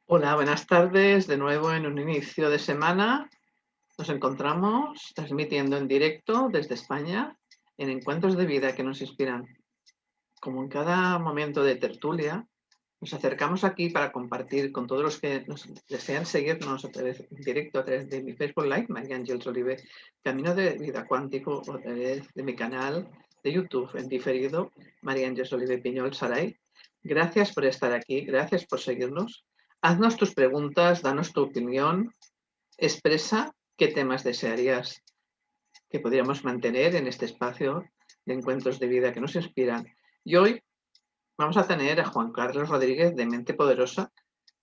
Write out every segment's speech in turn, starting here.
Hola, buenas tardes. De nuevo en un inicio de semana nos encontramos transmitiendo en directo desde España en encuentros de vida que nos inspiran. Como en cada momento de tertulia, nos acercamos aquí para compartir con todos los que nos desean seguirnos a través, en directo a través de mi Facebook Live, María Ángeles Olive, Camino de Vida Cuántico, o a través de mi canal de YouTube en diferido, María Ángeles Olive Piñol Saray. Gracias por estar aquí, gracias por seguirnos. Haznos tus preguntas, danos tu opinión, expresa qué temas desearías que podríamos mantener en este espacio de encuentros de vida que nos inspiran. Y hoy vamos a tener a Juan Carlos Rodríguez de Mente Poderosa,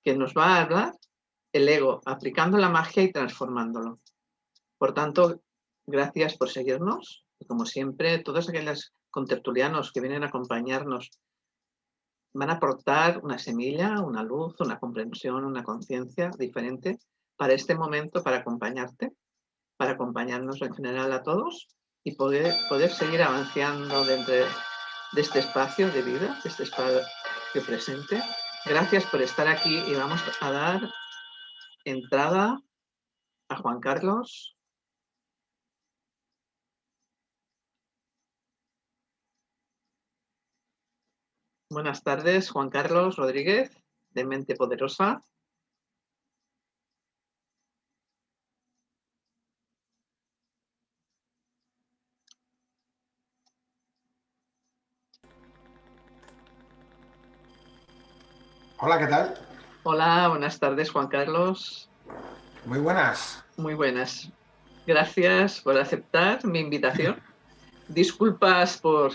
que nos va a hablar el ego, aplicando la magia y transformándolo. Por tanto, gracias por seguirnos. Y como siempre, todos aquellos contertulianos que vienen a acompañarnos van a aportar una semilla, una luz, una comprensión, una conciencia diferente para este momento, para acompañarte, para acompañarnos en general a todos y poder seguir avanzando dentro de este espacio de vida, de este espacio presente. Gracias por estar aquí y vamos a dar entrada a Juan Carlos. Buenas tardes, Juan Carlos Rodríguez, de Mente Poderosa. Hola, ¿qué tal? Hola, buenas tardes, Juan Carlos. Muy buenas. Muy buenas. Gracias por aceptar mi invitación. Disculpas por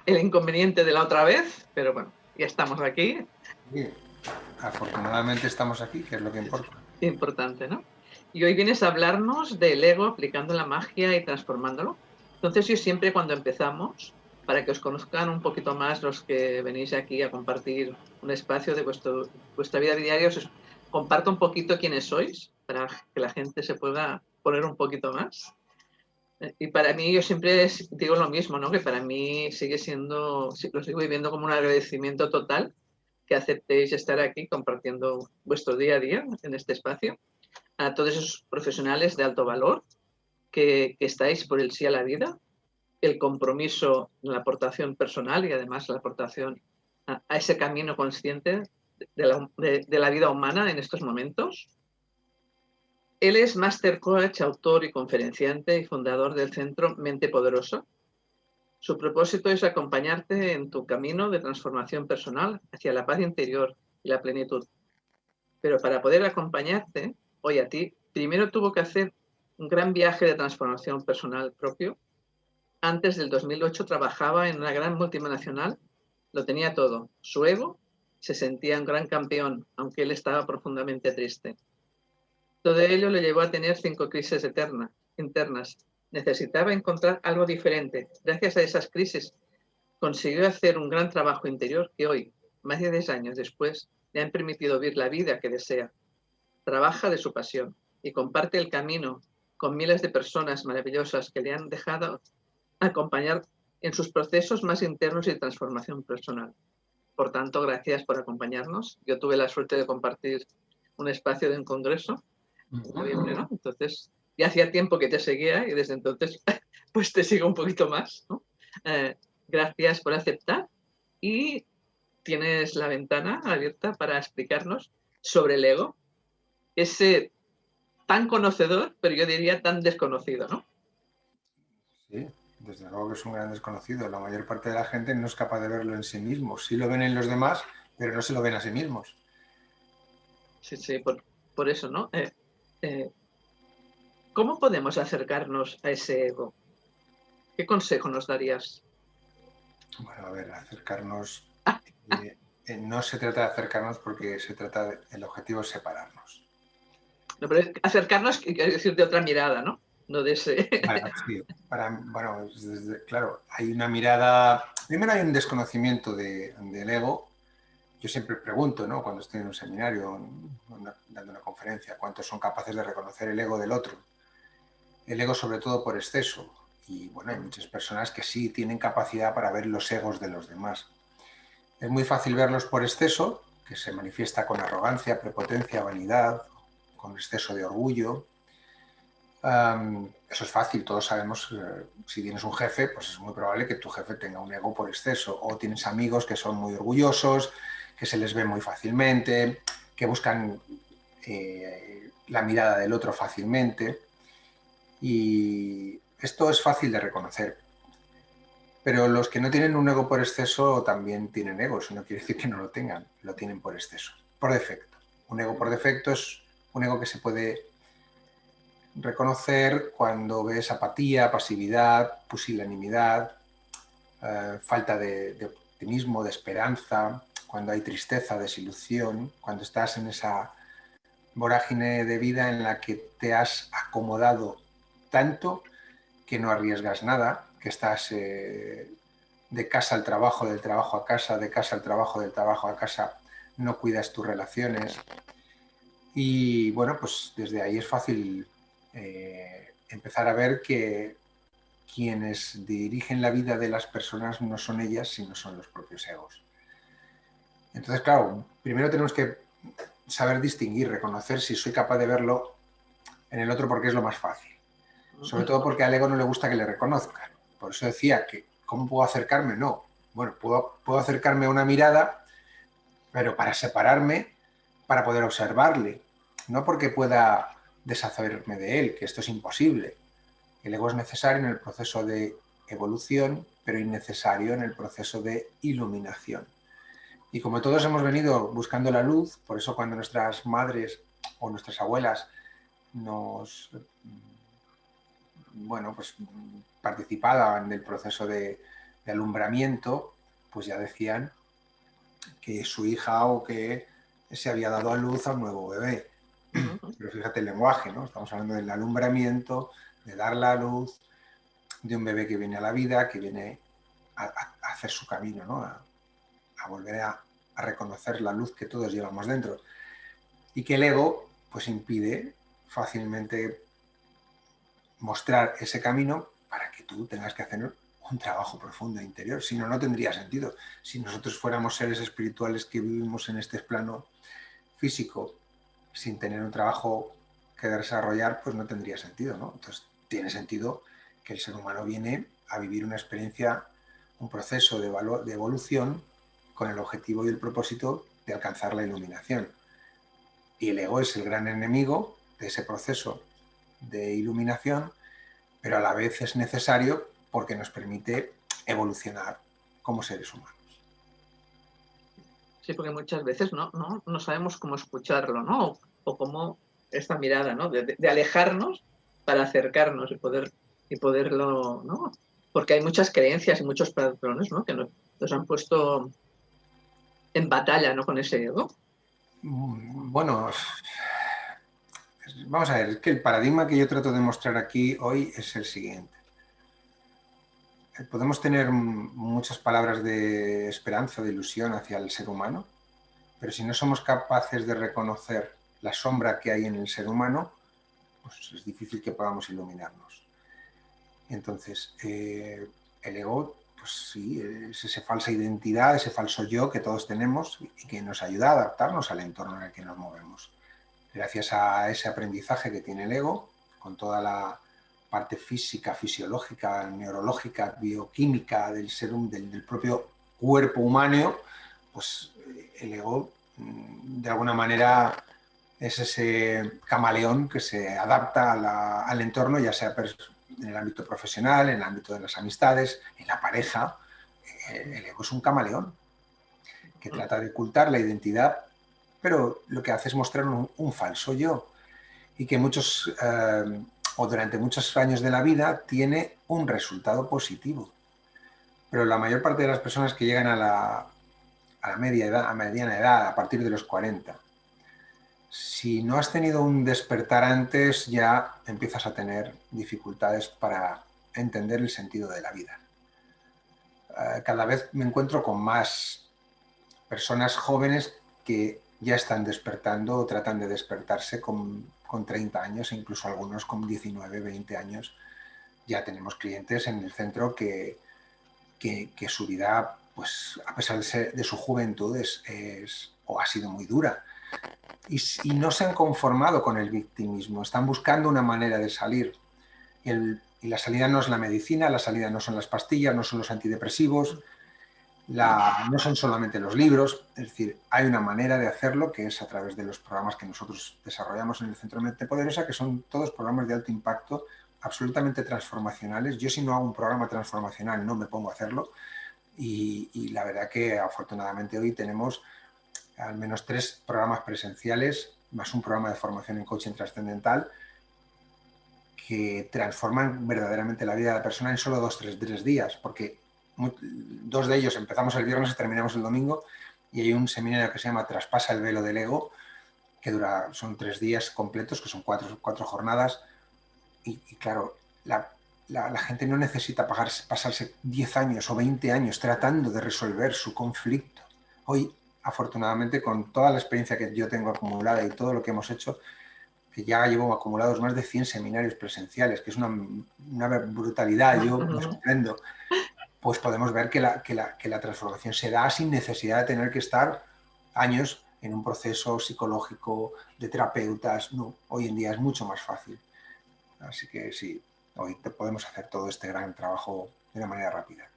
el inconveniente de la otra vez, pero bueno, ya estamos aquí. Sí, afortunadamente estamos aquí, que es lo que Es importa. importante, ¿no? Y hoy vienes a hablarnos del ego aplicando la magia y transformándolo. Entonces yo siempre cuando empezamos, para que os conozcan un poquito más los que venís aquí a compartir un espacio de vuestra vida diaria, os comparto un poquito quiénes sois, para que la gente se pueda poner un poquito más. Y para mí, yo siempre digo lo mismo, ¿no? Que para mí sigue siendo, lo sigo viviendo como un agradecimiento total que aceptéis estar aquí compartiendo vuestro día a día en este espacio. A todos esos profesionales de alto valor que estáis por el sí a la vida, el compromiso, la aportación personal y además la aportación a ese camino consciente de la vida humana en estos momentos. Él es Master Coach, autor y conferenciante y fundador del centro Mente Poderosa. Su propósito es acompañarte en tu camino de transformación personal hacia la paz interior y la plenitud. Pero para poder acompañarte hoy a ti, primero tuvo que hacer un gran viaje de transformación personal propio. Antes del 2008 trabajaba en una gran multinacional, lo tenía todo. Su ego se sentía un gran campeón, aunque él estaba profundamente triste. Todo ello le llevó a tener 5 crisis internas. Necesitaba encontrar algo diferente. Gracias a esas crisis consiguió hacer un gran trabajo interior que hoy, más de 10 años después, le han permitido vivir la vida que desea. Trabaja de su pasión y comparte el camino con miles de personas maravillosas que le han dejado acompañar en sus procesos más internos y de transformación personal. Por tanto, gracias por acompañarnos. Yo tuve la suerte de compartir un espacio de un congreso en noviembre, ¿no? Entonces, ya hacía tiempo que te seguía y desde entonces, pues te sigo un poquito más, ¿no? Eh, Gracias por aceptar y tienes la ventana abierta para explicarnos sobre el ego, ese tan conocedor, pero yo diría tan desconocido, ¿no? Sí, desde luego que es un gran desconocido. La mayor parte de la gente no es capaz de verlo en sí mismo. Sí lo ven en los demás, pero no se lo ven a sí mismos. Sí, sí, por eso, ¿no? Eh, ¿Cómo podemos acercarnos a ese ego? ¿Qué consejo nos darías? Bueno, a ver, acercarnos. No se trata de acercarnos porque el objetivo es separarnos. No, pero acercarnos, quiero decir, de otra mirada, ¿no? No de ese. Bueno, sí, bueno, claro, hay una mirada. Primero hay un desconocimiento del ego. Yo siempre pregunto, ¿no? Cuando estoy en un seminario, dando una conferencia, ¿cuántos son capaces de reconocer el ego del otro? El ego sobre todo por exceso. Y bueno, hay muchas personas que sí tienen capacidad para ver los egos de los demás. Es muy fácil verlos por exceso, que se manifiesta con arrogancia, prepotencia, vanidad, con exceso de orgullo. Eso es fácil, todos sabemos, si tienes un jefe, pues es muy probable que tu jefe tenga un ego por exceso, o tienes amigos que son muy orgullosos, que se les ve muy fácilmente, que buscan la mirada del otro fácilmente, y esto es fácil de reconocer. Pero los que no tienen un ego por exceso también tienen ego, eso no quiere decir que no lo tengan, lo tienen por exceso, por defecto. Un ego por defecto es un ego que se puede reconocer cuando ves apatía, pasividad, pusilanimidad, falta de optimismo, de esperanza, cuando hay tristeza, desilusión, cuando estás en esa vorágine de vida en la que te has acomodado tanto que no arriesgas nada, que estás de casa al trabajo, del trabajo a casa, de casa al trabajo, del trabajo a casa, no cuidas tus relaciones. Y bueno, pues desde ahí es fácil empezar a ver que quienes dirigen la vida de las personas no son ellas, sino son los propios egos. Entonces, claro, primero tenemos que saber distinguir, reconocer si soy capaz de verlo en el otro, porque es lo más fácil. Sobre todo porque al ego no le gusta que le reconozcan. Por eso decía que, ¿cómo puedo acercarme? No. Bueno, puedo acercarme a una mirada, pero para separarme, para poder observarle. No porque pueda deshacerme de él, que esto es imposible. El ego es necesario en el proceso de evolución, pero innecesario en el proceso de iluminación. Y como todos hemos venido buscando la luz, por eso cuando nuestras madres o nuestras abuelas nos pues participaban del proceso de alumbramiento, pues ya decían que su hija o que se había dado a luz a un nuevo bebé. Pero fíjate el lenguaje, ¿no? Estamos hablando del alumbramiento, de dar la luz, de un bebé que viene a la vida, que viene a hacer su camino, ¿no? A volver a reconocer la luz que todos llevamos dentro. Y que el ego pues impide fácilmente mostrar ese camino para que tú tengas que hacer un trabajo profundo interior. Si no, no tendría sentido. Si nosotros fuéramos seres espirituales que vivimos en este plano físico sin tener un trabajo que desarrollar, pues no tendría sentido, ¿no? Entonces tiene sentido que el ser humano viene a vivir una experiencia, un proceso de evolución con el objetivo y el propósito de alcanzar la iluminación. Y el ego es el gran enemigo de ese proceso de iluminación, pero a la vez es necesario porque nos permite evolucionar como seres humanos. Sí, porque muchas veces no sabemos cómo escucharlo, ¿no? O cómo esta mirada, ¿no? De alejarnos para acercarnos y poderlo, ¿no? Porque hay muchas creencias y muchos patrones, ¿no? Que nos han puesto en batalla, ¿no? Con ese ego. Bueno, vamos a ver, es que el paradigma que yo trato de mostrar aquí hoy es el siguiente. Podemos tener muchas palabras de esperanza, de ilusión hacia el ser humano, pero si no somos capaces de reconocer la sombra que hay en el ser humano, pues es difícil que podamos iluminarnos. Entonces, el ego, pues sí, es esa falsa identidad, ese falso yo que todos tenemos y que nos ayuda a adaptarnos al entorno en el que nos movemos. Gracias a ese aprendizaje que tiene el ego, con toda la parte física, fisiológica, neurológica, bioquímica del propio cuerpo humano, pues el ego de alguna manera es ese camaleón que se adapta al entorno, ya sea en el ámbito profesional, en el ámbito de las amistades, en la pareja. El ego es un camaleón que trata de ocultar la identidad, pero lo que hace es mostrar un falso yo, y que o durante muchos años de la vida tiene un resultado positivo. Pero la mayor parte de las personas que llegan a la mediana edad, a partir de los 40, si no has tenido un despertar antes, ya empiezas a tener dificultades para entender el sentido de la vida. Cada vez me encuentro con más personas jóvenes que ya están despertando o tratan de despertarse con 30 años, e incluso algunos con 19, 20 años. Ya tenemos clientes en el centro que su vida pues a pesar de su juventud, o ha sido muy dura. Y no se han conformado con el victimismo, están buscando una manera de salir. Y la salida no es la medicina, la salida no son las pastillas, no son los antidepresivos, no son solamente los libros. Es decir, hay una manera de hacerlo que es a través de los programas que nosotros desarrollamos en el Centro Mente Poderosa, que son todos programas de alto impacto, absolutamente transformacionales. Yo, si no hago un programa transformacional, no me pongo a hacerlo. Y la verdad que afortunadamente hoy tenemos al menos 3 programas presenciales, más un programa de formación en coaching trascendental, que transforman verdaderamente la vida de la persona en solo 2-3 días, porque 2 de ellos empezamos el viernes y terminamos el domingo, y hay un seminario que se llama Traspasa el velo del ego, que son 3 días completos, que son 4 jornadas, y claro, la gente no necesita pasarse 10 años o 20 años tratando de resolver su conflicto. Hoy, afortunadamente, con toda la experiencia que yo tengo acumulada y todo lo que hemos hecho, que ya llevo acumulados más de 100 seminarios presenciales, que es una brutalidad, yo me sorprendo, pues podemos ver que la transformación se da sin necesidad de tener que estar años en un proceso psicológico de terapeutas. No, hoy en día es mucho más fácil. Así que sí, hoy podemos hacer todo este gran trabajo de una manera rápida.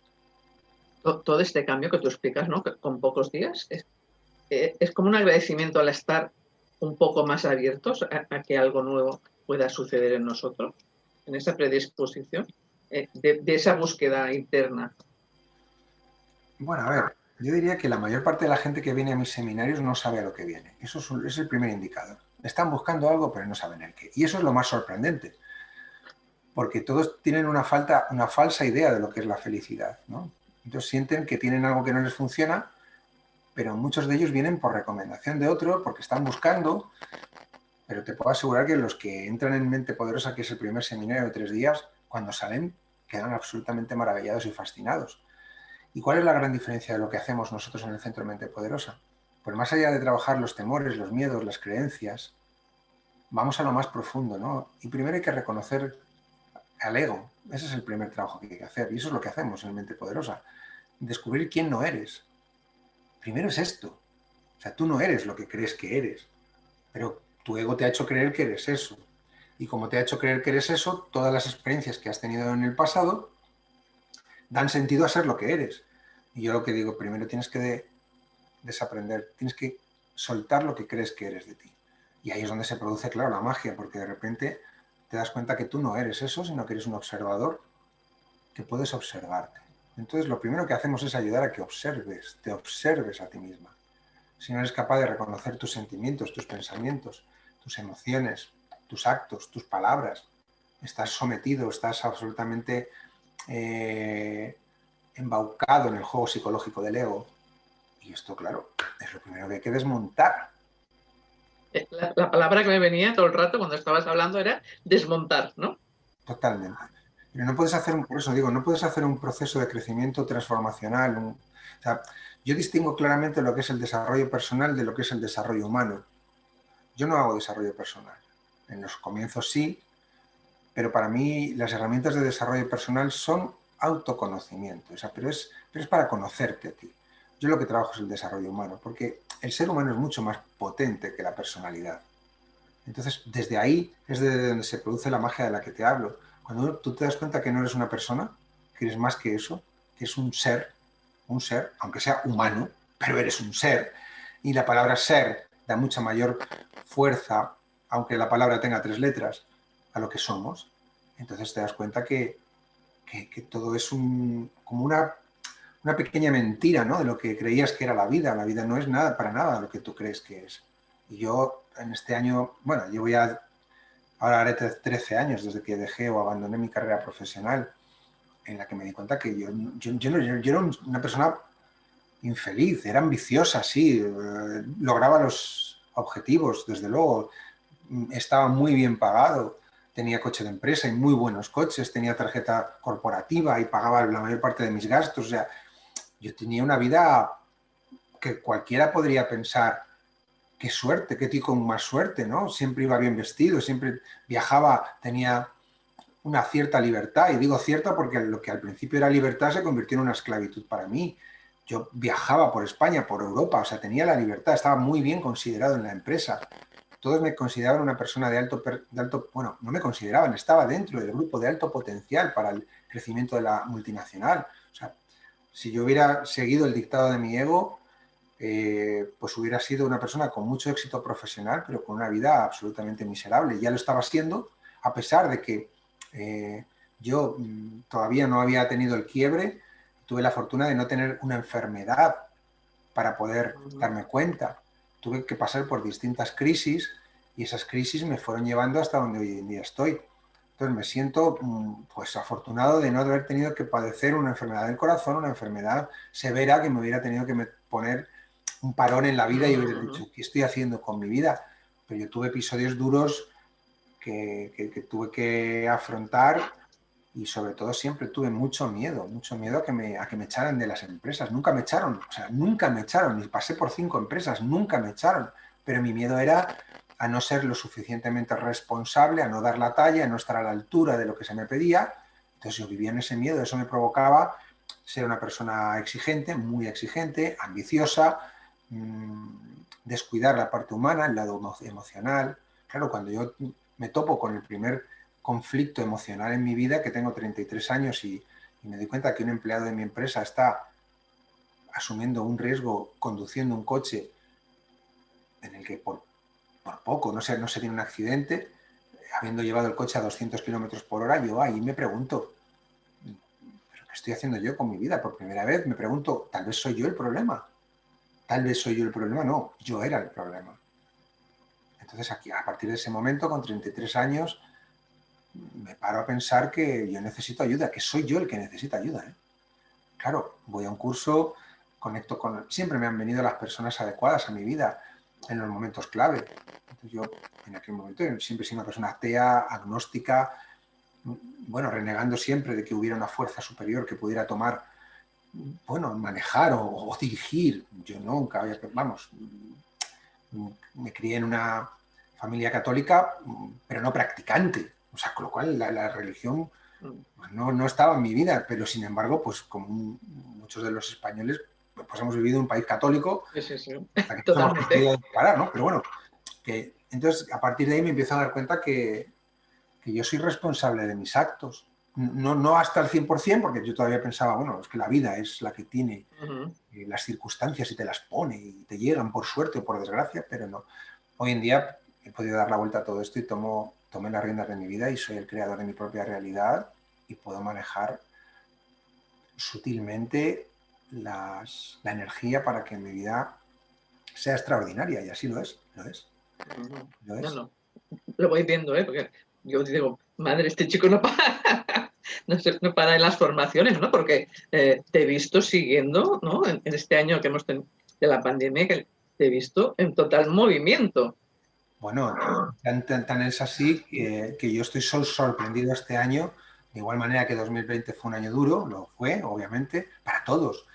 Todo este cambio que tú explicas, ¿no? Que con pocos días, es como un agradecimiento al estar un poco más abiertos a que algo nuevo pueda suceder en nosotros, en esa predisposición, de esa búsqueda interna. Bueno, a ver, yo diría que la mayor parte de la gente que viene a mis seminarios no sabe a lo que viene. Eso es el primer indicador. Están buscando algo, pero no saben el qué. Y eso es lo más sorprendente, porque todos tienen una falsa idea de lo que es la felicidad, ¿no? Entonces sienten que tienen algo que no les funciona, pero muchos de ellos vienen por recomendación de otro, porque están buscando. Pero te puedo asegurar que los que entran en Mente Poderosa, que es el primer seminario de 3 días, cuando salen quedan absolutamente maravillados y fascinados. ¿Y cuál es la gran diferencia de lo que hacemos nosotros en el Centro Mente Poderosa? Pues más allá de trabajar los temores, los miedos, las creencias, vamos a lo más profundo, ¿no? Y primero hay que reconocer al ego. Ese es el primer trabajo que hay que hacer. Y eso es lo que hacemos en Mente Poderosa. Descubrir quién no eres. Primero es esto. O sea, tú no eres lo que crees que eres, pero tu ego te ha hecho creer que eres eso. Y como te ha hecho creer que eres eso, todas las experiencias que has tenido en el pasado dan sentido a ser lo que eres. Y yo lo que digo, primero tienes que desaprender, tienes que soltar lo que crees que eres de ti. Y ahí es donde se produce, claro, la magia, porque de repente te das cuenta que tú no eres eso, sino que eres un observador, que puedes observarte. Entonces, lo primero que hacemos es ayudar a que te observes a ti misma. Si no eres capaz de reconocer tus sentimientos, tus pensamientos, tus emociones, tus actos, tus palabras, estás sometido, estás absolutamente embaucado en el juego psicológico del ego. Y esto, claro, es lo primero que hay que desmontar. La palabra que me venía todo el rato cuando estabas hablando era desmontar, ¿no? Totalmente. Pero no puedes hacer, por eso digo, no puedes hacer un proceso de crecimiento transformacional. O sea, yo distingo claramente lo que es el desarrollo personal de lo que es el desarrollo humano. Yo no hago desarrollo personal. En los comienzos sí, pero para mí las herramientas de desarrollo personal son autoconocimiento. O sea, pero es para conocerte a ti. Yo lo que trabajo es el desarrollo humano, porque el ser humano es mucho más potente que la personalidad. Entonces, desde ahí es de donde se produce la magia de la que te hablo. Cuando tú te das cuenta que no eres una persona, que eres más que eso, que es un ser, aunque sea humano, pero eres un ser. Y la palabra ser da mucha mayor fuerza, aunque la palabra tenga 3 letras, a lo que somos. Entonces te das cuenta que todo es como una pequeña mentira, ¿no? De lo que creías que era la vida. La vida no es nada, para nada, lo que tú crees que es. Y yo en este año, bueno, llevo ya, ahora haré 13 años desde que dejé o abandoné mi carrera profesional, en la que me di cuenta que yo era una persona infeliz, era ambiciosa, sí, lograba los objetivos, desde luego, estaba muy bien pagado, tenía coche de empresa y muy buenos coches, tenía tarjeta corporativa y pagaba la mayor parte de mis gastos, o sea, yo tenía una vida que cualquiera podría pensar, qué suerte, qué tío con más suerte, ¿no? Siempre iba bien vestido, siempre viajaba, tenía una cierta libertad, y digo cierta porque lo que al principio era libertad se convirtió en una esclavitud para mí. yo viajaba por España, por Europa, o sea, tenía la libertad, estaba muy bien considerado en la empresa. Todos me consideraban una persona de alto, bueno, no me consideraban, estaba dentro del grupo de alto potencial para el crecimiento de la multinacional. O sea, si yo hubiera seguido el dictado de mi ego, pues hubiera sido una persona con mucho éxito profesional, pero con una vida absolutamente miserable. Ya lo estaba siendo, a pesar de que yo todavía no había tenido el quiebre. Tuve la fortuna de no tener una enfermedad para poder darme cuenta. Tuve que pasar por distintas crisis y esas crisis me fueron llevando hasta donde hoy en día estoy. Entonces me siento pues afortunado de no haber tenido que padecer una enfermedad del corazón, una enfermedad severa que me hubiera tenido que poner un parón en la vida y hubiera dicho, ¿qué estoy haciendo con mi vida? Pero yo tuve episodios duros que tuve que afrontar y sobre todo siempre tuve mucho miedo a que me echaran de las empresas. Nunca me echaron, o sea, nunca me echaron, y pasé por 5 empresas, nunca me echaron, pero mi miedo era a no ser lo suficientemente responsable, a no dar la talla, a no estar a la altura de lo que se me pedía. Entonces yo vivía en ese miedo, eso me provocaba ser una persona exigente, muy exigente, ambiciosa, descuidar la parte humana, el lado emocional. Claro, cuando yo me topo con el primer conflicto emocional en mi vida, que tengo 33 años y me doy cuenta que un empleado de mi empresa está asumiendo un riesgo conduciendo un coche en el que por poco no se tiene un accidente, habiendo llevado el coche a 200 kilómetros por hora, yo ahí me pregunto, ¿pero qué estoy haciendo yo con mi vida? Por primera vez me pregunto, ¿tal vez soy yo el problema? Tal vez soy yo el problema, no, yo era el problema. Entonces aquí, a partir de ese momento, con 33 años, me paro a pensar que yo necesito ayuda, que soy yo el que necesita ayuda, ¿eh? Claro, voy a un curso, conecto con... Siempre me han venido las personas adecuadas a mi vida en los momentos clave. Entonces yo, en aquel momento, siempre he sido una persona atea, agnóstica, bueno, renegando siempre de que hubiera una fuerza superior que pudiera tomar, bueno, manejar o dirigir. Yo nunca había... Vamos, me crié en una familia católica, pero no practicante. O sea, con lo cual la religión pues no estaba en mi vida, pero sin embargo, pues como muchos de los españoles, pues hemos vivido en un país católico hasta que no nos hemos podido parar, ¿no? Pero bueno, entonces a partir de ahí me empiezo a dar cuenta que yo soy responsable de mis actos. No hasta el 100%, porque yo todavía pensaba, bueno, es que la vida es la que tiene las circunstancias y te las pone y te llegan por suerte o por desgracia, pero no. Hoy en día he podido dar la vuelta a todo esto y tomé las riendas de mi vida y soy el creador de mi propia realidad y puedo manejar sutilmente la energía para que mi vida sea extraordinaria, y así lo es. Lo es. No, lo voy viendo, porque yo digo, madre, este chico no para, no para en las formaciones, ¿no? Porque te he visto siguiendo, ¿no? En este año que hemos tenido de la pandemia, que te he visto en total movimiento. Bueno, tan es así que yo estoy sorprendido este año, de igual manera que 2020 fue un año duro, lo fue, obviamente, para todos.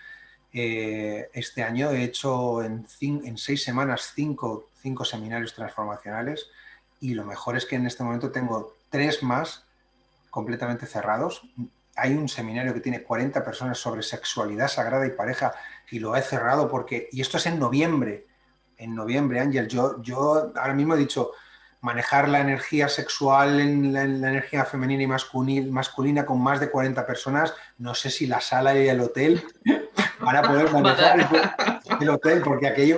Este año he hecho en 6 semanas cinco seminarios transformacionales y lo mejor es que en este momento tengo 3 más completamente cerrados. Hay un seminario que tiene 40 personas sobre sexualidad sagrada y pareja y lo he cerrado porque, y esto es en noviembre, Ángel, yo ahora mismo he dicho manejar la energía sexual en la energía femenina y masculina con más de 40 personas, no sé si la sala y el hotel van a poder manejar el hotel,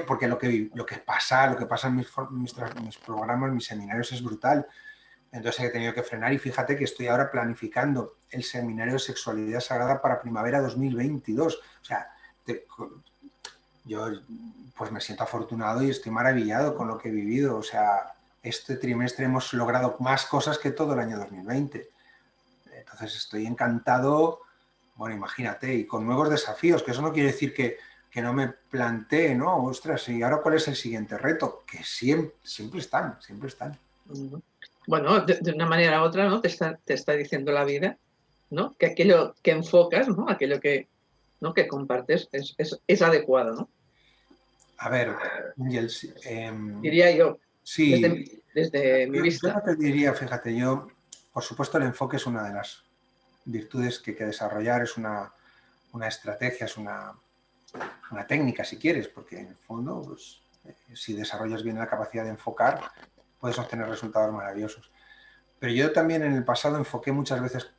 porque lo que pasa en mis programas, mis seminarios es brutal. Entonces he tenido que frenar y fíjate que estoy ahora planificando el seminario de sexualidad sagrada para primavera 2022. O sea, yo pues me siento afortunado y estoy maravillado con lo que he vivido. O sea, este trimestre hemos logrado más cosas que todo el año 2020. Entonces estoy encantado, bueno, imagínate, y con nuevos desafíos, que eso no quiere decir que no me plantee, ¿no? Ostras, ¿y ahora cuál es el siguiente reto? Que siempre están, siempre están. Bueno, de una manera u otra, ¿no? Te está diciendo la vida, ¿no? Que aquello que enfocas, ¿no? Aquello que compartes es adecuado, ¿no? A ver, Ángel, diría yo, sí, desde mi yo vista. no te diría, fíjate, por supuesto el enfoque es una de las virtudes que hay que desarrollar, es una estrategia, es una una técnica si quieres, porque en el fondo, pues, si desarrollas bien la capacidad de enfocar, puedes obtener resultados maravillosos. Pero yo también en el pasado enfoqué muchas veces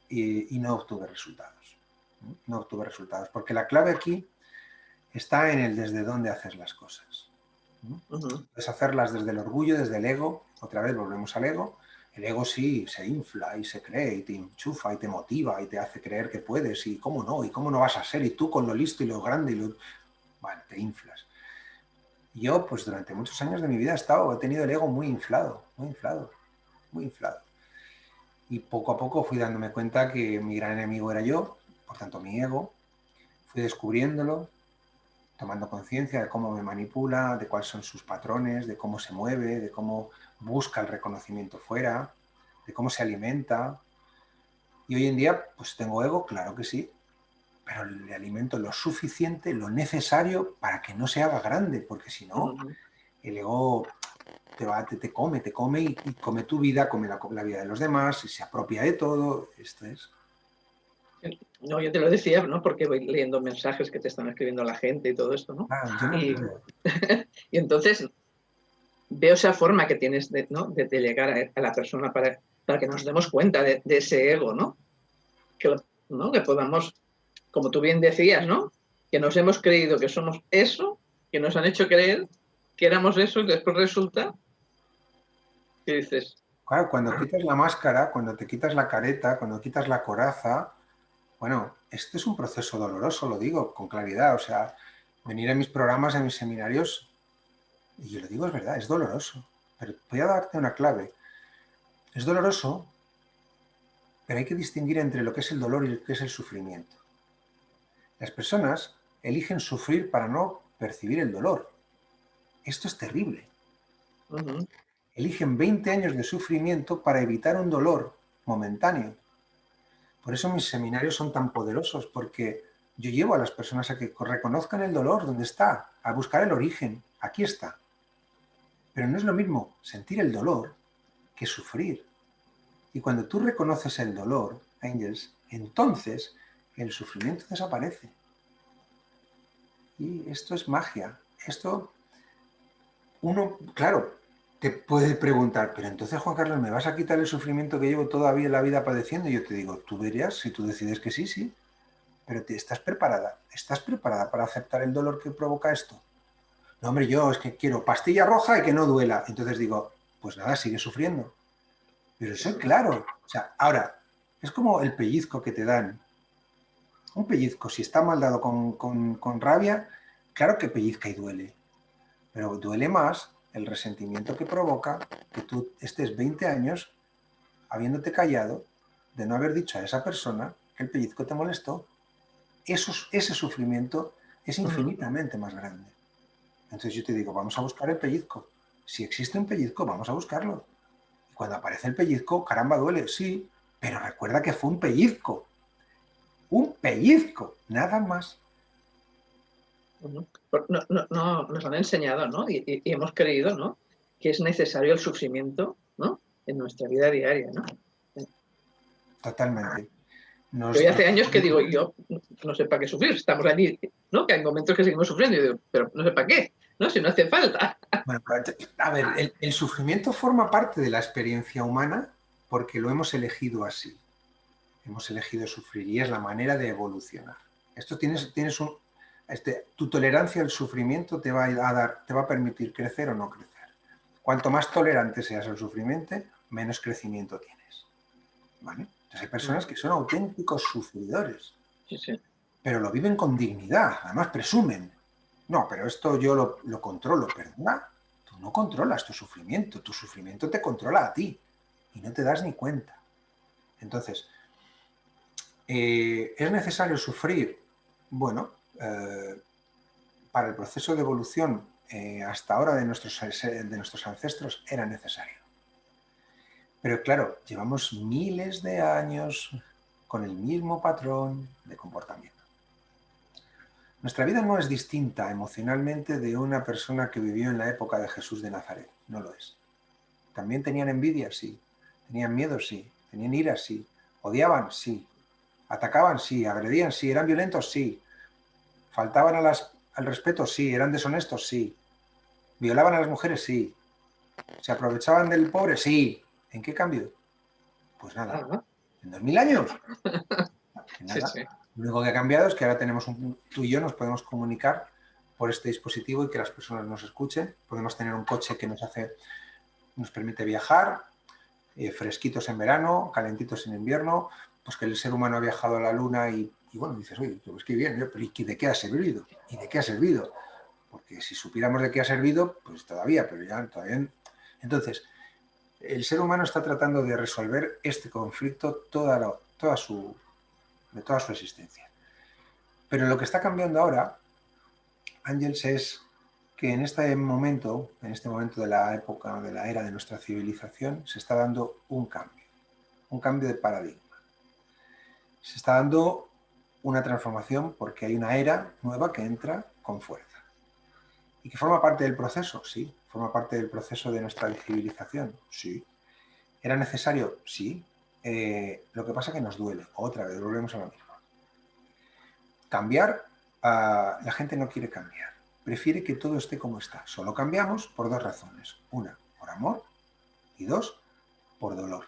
y no obtuve resultados. No obtuve resultados, porque la clave aquí está en el desde dónde haces las cosas. Puedes hacerlas desde el orgullo, desde el ego. Otra vez volvemos al ego. El ego sí se infla y se cree y te enchufa y te motiva y te hace creer que puedes y cómo no vas a ser, y tú con lo listo y lo grande y lo... Bueno, te inflas. Yo pues durante muchos años de mi vida he tenido el ego muy inflado, muy inflado, muy inflado. Y poco a poco fui dándome cuenta que mi gran enemigo era yo, por tanto mi ego. Fui descubriéndolo, tomando conciencia de cómo me manipula, de cuáles son sus patrones, de cómo se mueve, de cómo busca el reconocimiento fuera, de cómo se alimenta. Y hoy en día, pues tengo ego, claro que sí, pero le alimento lo suficiente, lo necesario para que no se haga grande, porque si no, el ego te come y come tu vida, come la vida de los demás y se apropia de todo. Esto es... No, yo te lo decía, ¿no? Porque voy leyendo mensajes que te están escribiendo la gente y todo esto, ¿no? yo no y, y entonces veo esa forma que tienes de, ¿no? de llegar a la persona para que nos demos cuenta de ese ego, ¿no? ¿no? Que podamos, como tú bien decías, ¿no? Que nos hemos creído que somos eso, que nos han hecho creer que éramos eso y después resulta que dices... Claro, cuando quitas la máscara, cuando te quitas la careta, cuando quitas la coraza, bueno, este es un proceso doloroso, lo digo con claridad. O sea, venir a mis programas, a mis seminarios, y yo lo digo, es verdad, es doloroso. Pero voy a darte una clave. Es doloroso, pero hay que distinguir entre lo que es el dolor y lo que es el sufrimiento. Las personas eligen sufrir para no percibir el dolor. Esto es terrible. Eligen 20 años de sufrimiento para evitar un dolor momentáneo. Por eso mis seminarios son tan poderosos, porque yo llevo a las personas a que reconozcan el dolor donde está, a buscar el origen. Aquí está. Pero no es lo mismo sentir el dolor que sufrir. Y cuando tú reconoces el dolor, Angels, entonces el sufrimiento desaparece. Y esto es magia. Esto, uno, claro, te puede preguntar, pero entonces, Juan Carlos, ¿me vas a quitar el sufrimiento que llevo todavía la vida padeciendo? Y yo te digo, tú verías, si tú decides que sí, sí. Pero ¿estás preparada? ¿Estás preparada para aceptar el dolor que provoca esto? No, hombre, yo es que quiero pastilla roja y que no duela. Entonces digo, pues nada, sigue sufriendo. Pero soy claro. O sea, ahora, es como el pellizco que te dan. Un pellizco, si está mal dado con rabia, claro que pellizca y duele. Pero duele más el resentimiento que provoca que tú estés 20 años habiéndote callado de no haber dicho a esa persona que el pellizco te molestó. Ese sufrimiento es infinitamente más grande. Entonces yo te digo, vamos a buscar el pellizco. Si existe un pellizco, vamos a buscarlo. Y cuando aparece el pellizco, caramba, duele, sí, pero recuerda que fue un pellizco. Un pellizco, nada más. No, nos han enseñado, ¿no? Y hemos creído, ¿no? Que es necesario el sufrimiento, ¿no? En nuestra vida diaria, ¿no? Totalmente. Yo ya hace años que digo, yo no sé para qué sufrir, estamos allí, ¿no? Que hay momentos que seguimos sufriendo y digo, pero no sé para qué, ¿no? Si no hace falta. Bueno, a ver, el sufrimiento forma parte de la experiencia humana porque lo hemos elegido así. Hemos elegido sufrir y es la manera de evolucionar. Esto tienes un... tu tolerancia al sufrimiento te va a dar, te va a permitir crecer o no crecer. Cuanto más tolerante seas al sufrimiento, menos crecimiento tienes. ¿Vale? Entonces hay personas que son auténticos sufridores, Sí, sí. pero lo viven con dignidad, además presumen. No, pero esto yo lo controlo, ¿perdona? Tú no controlas tu sufrimiento te controla a ti y no te das ni cuenta. Entonces, ¿es necesario sufrir? Bueno, para el proceso de evolución hasta ahora de nuestros ancestros era necesario. Pero claro, llevamos miles de años con el mismo patrón de comportamiento. Nuestra vida no es distinta emocionalmente de una persona que vivió en la época de Jesús de Nazaret, no lo es. También tenían envidia, sí. Tenían miedo, sí. Tenían ira, sí. Odiaban, sí. Atacaban, sí. Agredían, sí. Eran violentos, sí. ¿Faltaban al respeto? Sí. ¿Eran deshonestos? Sí. ¿Violaban a las mujeres? Sí. ¿Se aprovechaban del pobre? Sí. ¿En qué cambio? Pues nada. Ah, ¿En 2000 años? sí, Nada. sí. Lo único que ha cambiado es que ahora tenemos tú y yo nos podemos comunicar por este dispositivo y que las personas nos escuchen. Podemos tener un coche que nos permite viajar, fresquitos en verano, calentitos en invierno, pues que el ser humano ha viajado a la Luna y bueno, dices, oye, pues qué bien, pero ¿y de qué ha servido? ¿Y de qué ha servido? Porque si supiéramos de qué ha servido, pues todavía, pero ya todavía. Entonces, el ser humano está tratando de resolver este conflicto de toda su existencia. Pero lo que está cambiando ahora, Ángels, es que en este momento de la época, de la era de nuestra civilización, se está dando un cambio de paradigma. Se está dando una transformación porque hay una era nueva que entra con fuerza. ¿Y que forma parte del proceso? Sí. ¿Forma parte del proceso de nuestra civilización? Sí. ¿Era necesario? Sí. Lo que pasa es que nos duele. Otra vez, volvemos a lo mismo. Cambiar, la gente no quiere cambiar. Prefiere que todo esté como está. Solo cambiamos por dos razones. Una, por amor, y dos, por dolor.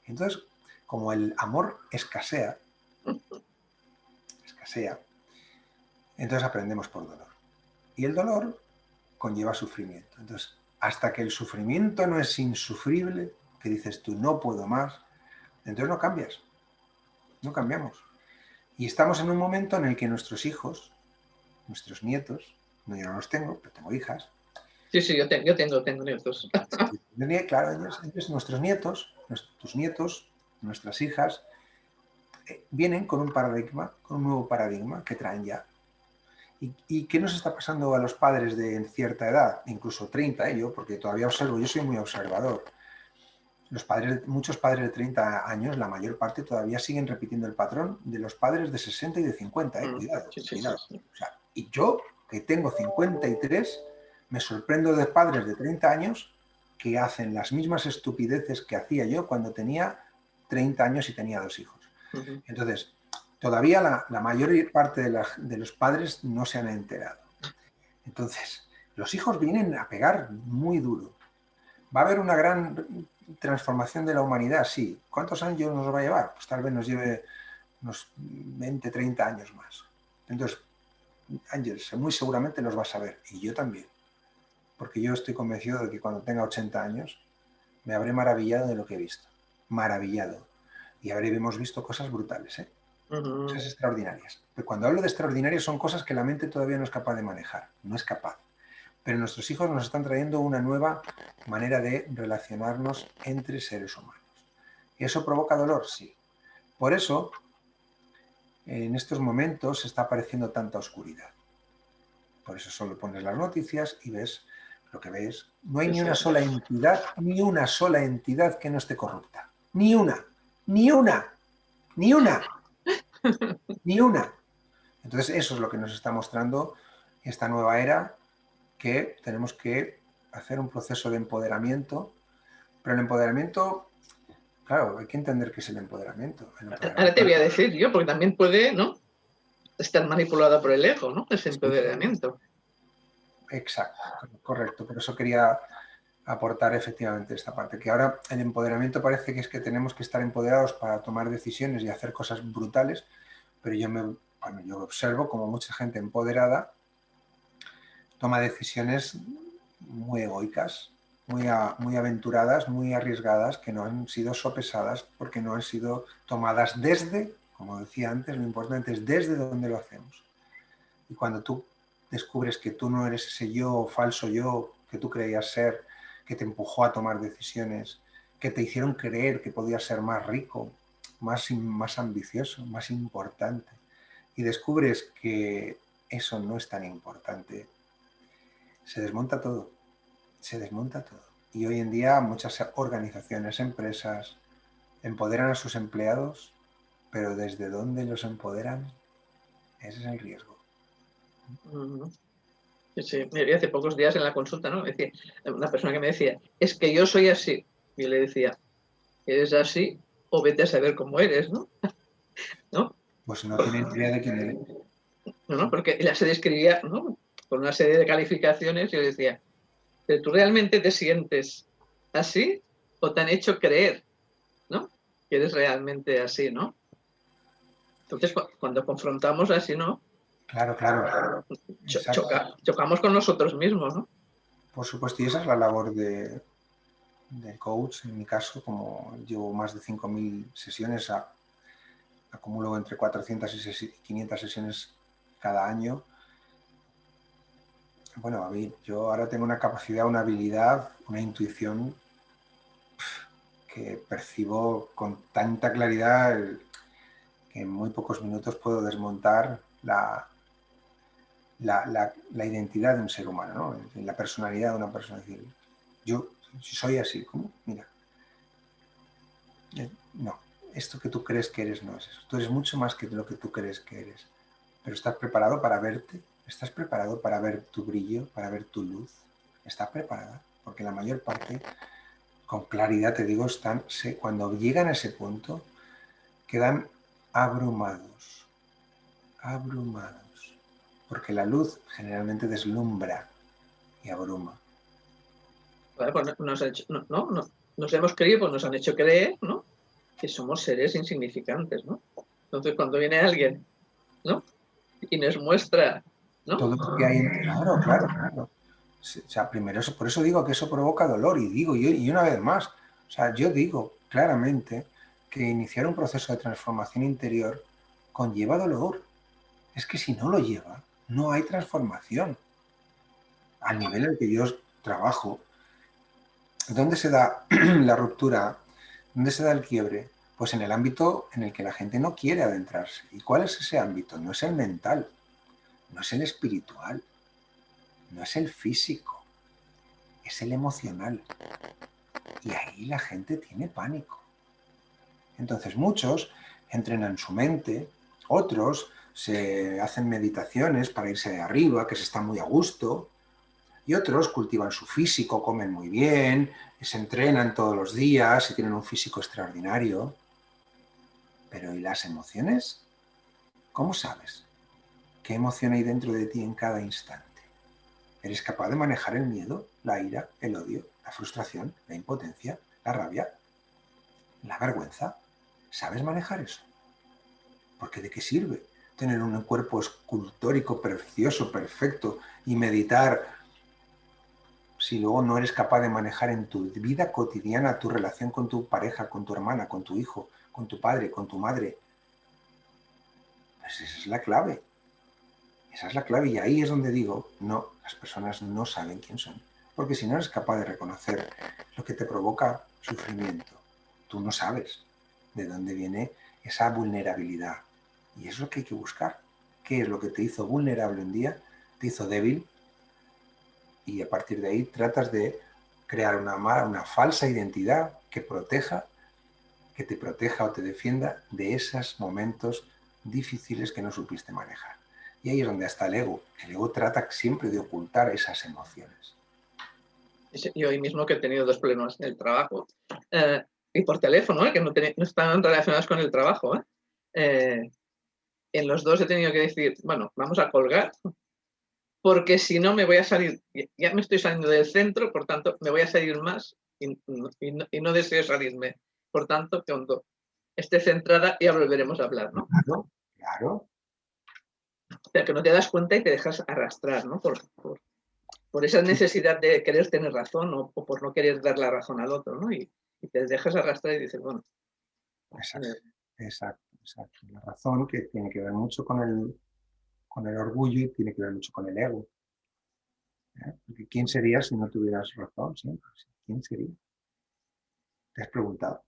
Entonces, como el amor escasea, entonces aprendemos por dolor. Y el dolor conlleva sufrimiento. Entonces, hasta que el sufrimiento no es insufrible, que dices tú, no puedo más, entonces no cambias. No cambiamos. Y estamos en un momento en el que nuestros hijos, nuestros nietos, no, yo no los tengo, pero tengo hijas. Sí, sí, yo tengo nietos. Claro, ellos, nuestros nietos, tus nietos, nuestras hijas, vienen con un nuevo paradigma que traen ya. ¿Y qué nos está pasando a los padres de cierta edad? Incluso 30, yo, porque todavía observo, yo soy muy observador. Muchos padres de 30 años, la mayor parte, todavía siguen repitiendo el patrón de los padres de 60 y de 50, cuidado, Sí, sí, cuidado. sí, sí. O sea, y yo, que tengo 53, me sorprendo de padres de 30 años que hacen las mismas estupideces que hacía yo cuando tenía 30 años y tenía 2 hijos. Entonces, todavía la mayor parte de los padres no se han enterado. Entonces, los hijos vienen a pegar muy duro. ¿Va a haber una gran transformación de la humanidad? Sí. ¿Cuántos años nos va a llevar? Pues tal vez nos lleve unos 20, 30 años más. Entonces, Ángels, muy seguramente los vas a ver. Y yo también. Porque yo estoy convencido de que cuando tenga 80 años me habré maravillado de lo que he visto. Maravillado. Y habremos visto cosas brutales, cosas extraordinarias. Pero cuando hablo de extraordinarias son cosas que la mente todavía no es capaz de manejar. No es capaz. Pero nuestros hijos nos están trayendo una nueva manera de relacionarnos entre seres humanos. ¿Y eso provoca dolor? Sí. Por eso, en estos momentos está apareciendo tanta oscuridad. Por eso solo pones las noticias y ves lo que ves. No hay ni una sola entidad que no esté corrupta. Ni una. Entonces eso es lo que nos está mostrando esta nueva era, que tenemos que hacer un proceso de empoderamiento, pero el empoderamiento, claro, hay que entender qué es el empoderamiento. Ahora te voy a decir yo, porque también puede, ¿no?, estar manipulada por el ego, ¿no?, ese empoderamiento. Exacto, correcto. Por eso quería aportar efectivamente esta parte, que ahora el empoderamiento parece que es que tenemos que estar empoderados para tomar decisiones y hacer cosas brutales, pero yo observo como mucha gente empoderada toma decisiones muy egoicas, muy aventuradas, muy arriesgadas, que no han sido sopesadas porque no han sido tomadas desde, como decía antes, lo importante es desde donde lo hacemos. Y cuando tú descubres que tú no eres ese yo, falso yo, que tú creías ser, que te empujó a tomar decisiones, que te hicieron creer que podías ser más rico, más ambicioso, más importante, y descubres que eso no es tan importante, se desmonta todo, se desmonta todo. Y hoy en día muchas organizaciones, empresas, empoderan a sus empleados, pero ¿desde dónde los empoderan? Ese es el riesgo. Sí, hace pocos días en la consulta, ¿no?, me decía una persona que me decía, es que yo soy así. Y yo le decía, ¿eres así o vete a saber cómo eres, ¿no? ¿No? Pues no tienen idea de quién eres. ¿no? Porque ella se describía, ¿no?, con una serie de calificaciones y yo decía, ¿pero tú realmente te sientes así o te han hecho creer, ¿no?, que eres realmente así, ¿no? Entonces, cuando confrontamos así, ¿no?, Claro, claro, exacto. chocamos con nosotros mismos, ¿no? Por supuesto, y esa es la labor del coach. En mi caso, como llevo más de 5.000 sesiones, acumulo entre 400 y 500 sesiones cada año. Bueno, a ver, yo ahora tengo una capacidad, una habilidad, una intuición que percibo con tanta claridad que en muy pocos minutos puedo desmontar la identidad de un ser humano, ¿no? La personalidad de una persona. Es decir, yo soy así, ¿cómo? Mira, no, esto que tú crees que eres no es eso. Tú eres mucho más que lo que tú crees que eres. Pero ¿estás preparado para verte? ¿Estás preparado para ver tu brillo, para ver tu luz? ¿Estás preparada? Porque la mayor parte, con claridad te digo, cuando llegan a ese punto, quedan abrumados, abrumados. Porque la luz generalmente deslumbra y abruma. Bueno, pues nos hemos creído, pues nos han hecho creer, ¿no?, que somos seres insignificantes, ¿no? Entonces, cuando viene alguien, ¿no?, y nos muestra, ¿no?, Todo lo que hay, claro, claro, claro. O sea, primero, por eso digo que eso provoca dolor y digo, y una vez más, o sea, yo digo claramente que iniciar un proceso de transformación interior conlleva dolor. Es que si no lo lleva, no hay transformación. Al nivel en el que yo trabajo, ¿dónde se da la ruptura? ¿Dónde se da el quiebre? Pues en el ámbito en el que la gente no quiere adentrarse. ¿Y cuál es ese ámbito? No es el mental, no es el espiritual, no es el físico, es el emocional. Y ahí la gente tiene pánico. Entonces muchos entrenan su mente, otros se hacen meditaciones para irse de arriba, que se está muy a gusto, y otros cultivan su físico, comen muy bien, se entrenan todos los días y tienen un físico extraordinario. Pero ¿y las emociones? ¿Cómo sabes qué emoción hay dentro de ti en cada instante? ¿Eres capaz de manejar el miedo, la ira, el odio, la frustración, la impotencia, la rabia, la vergüenza? ¿Sabes manejar eso? Porque ¿de qué sirve tener un cuerpo escultórico, precioso, perfecto y meditar si luego no eres capaz de manejar en tu vida cotidiana tu relación con tu pareja, con tu hermana, con tu hijo, con tu padre, con tu madre? Pues esa es la clave. Esa es la clave y ahí es donde digo, no, las personas no saben quién son. Porque si no eres capaz de reconocer lo que te provoca sufrimiento, tú no sabes de dónde viene esa vulnerabilidad. Y eso es lo que hay que buscar. ¿Qué es lo que te hizo vulnerable un día? Te hizo débil y a partir de ahí tratas de crear una falsa identidad que te proteja o te defienda de esos momentos difíciles que no supiste manejar. Y ahí es donde está el ego. El ego trata siempre de ocultar esas emociones. Yo hoy mismo que he tenido 2 problemas en el trabajo, y por teléfono, que no estaban relacionados con el trabajo, en los 2 he tenido que decir: "Bueno, vamos a colgar, porque si no me voy a salir, ya me estoy saliendo del centro, por tanto, me voy a salir más y no deseo salirme. Por tanto, cuando esté centrada ya volveremos a hablar", ¿no? Claro, claro. O sea, que no te das cuenta y te dejas arrastrar, ¿no? Por esa necesidad de querer tener razón o por no querer dar la razón al otro, ¿no? Y te dejas arrastrar y dices, bueno, Exacto, exacto, exacto. La razón que tiene que ver mucho con el orgullo y tiene que ver mucho con el ego. ¿Eh? Porque ¿quién serías si no tuvieras razón siempre? ¿Quién sería? ¿Te has preguntado?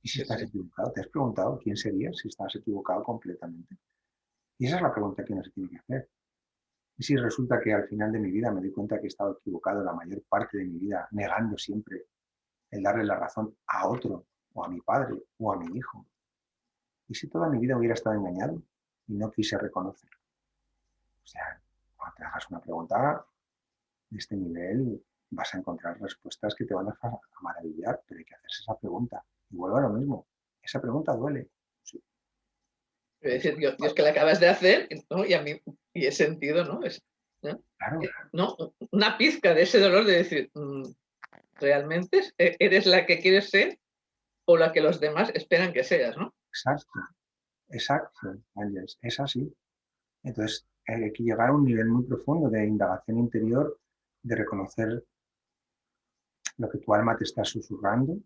¿Y si sí, estás sí. equivocado? ¿Te has preguntado quién serías si estás equivocado completamente? Y esa es la pregunta que uno se tiene que hacer. Y si resulta que al final de mi vida me doy cuenta que he estado equivocado la mayor parte de mi vida, negando siempre el darle la razón a otro, o a mi padre, o a mi hijo. ¿Y si toda mi vida hubiera estado engañado y no quise reconocer? O sea, cuando te hagas una pregunta de este nivel, vas a encontrar respuestas que te van a maravillar, pero hay que hacerse esa pregunta. Y vuelvo a lo mismo, esa pregunta duele. Sí, Es decir, yo es que la acabas de hacer, ¿no? Y a mí, y he sentido, ¿no? ¿No? Claro, ¿No? Una pizca de ese dolor de decir, ¿realmente eres la que quieres ser o la que los demás esperan que seas, ¿no? exacto, exacto, Ángeles, es así. Entonces, hay que llegar a un nivel muy profundo de indagación interior, de reconocer lo que tu alma te está susurrando,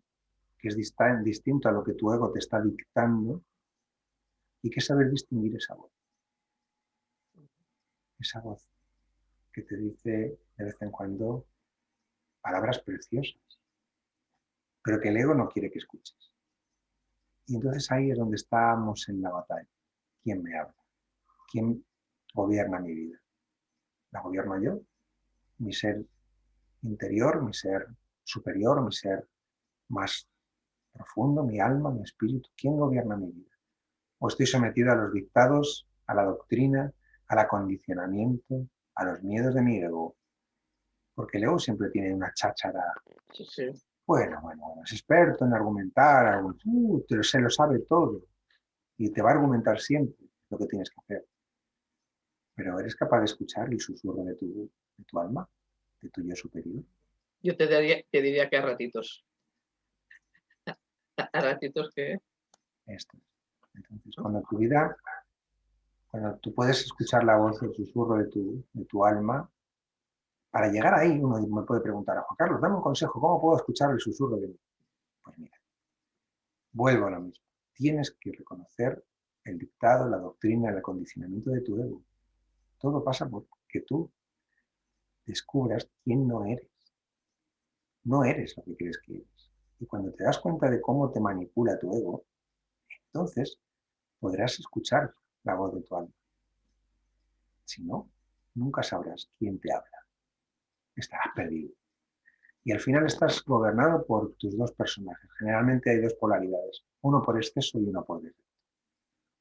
que es distinto a lo que tu ego te está dictando, y que saber distinguir esa voz que te dice de vez en cuando palabras preciosas, pero que el ego no quiere que escuches. Y entonces ahí es donde estamos en la batalla. ¿Quién me habla? ¿Quién gobierna mi vida? ¿La gobierno yo? ¿Mi ser interior, mi ser superior, mi ser más profundo, mi alma, mi espíritu? ¿Quién gobierna mi vida? ¿O estoy sometido a los dictados, a la doctrina, al acondicionamiento, a los miedos de mi ego? Porque el ego siempre tiene una cháchara. Sí, sí. Bueno, es experto en argumentar, se lo sabe todo y te va a argumentar siempre lo que tienes que hacer. Pero ¿eres capaz de escuchar el susurro de tu alma, de tu yo superior? Yo te diría que a ratitos. A ratitos que, Esto. Entonces, ¿no? cuando tú puedes escuchar la voz, el susurro de tu alma, para llegar ahí, uno me puede preguntar, Juan Carlos, dame un consejo, ¿cómo puedo escuchar el susurro de mí? Pues mira, vuelvo a lo mismo. Tienes que reconocer el dictado, la doctrina, el acondicionamiento de tu ego. Todo pasa por que tú descubras quién no eres. No eres lo que crees que eres. Y cuando te das cuenta de cómo te manipula tu ego, entonces podrás escuchar la voz de tu alma. Si no, nunca sabrás quién te habla. Estarás perdido. Y al final estás gobernado por tus dos personajes. Generalmente hay dos polaridades, uno por exceso y uno por defecto.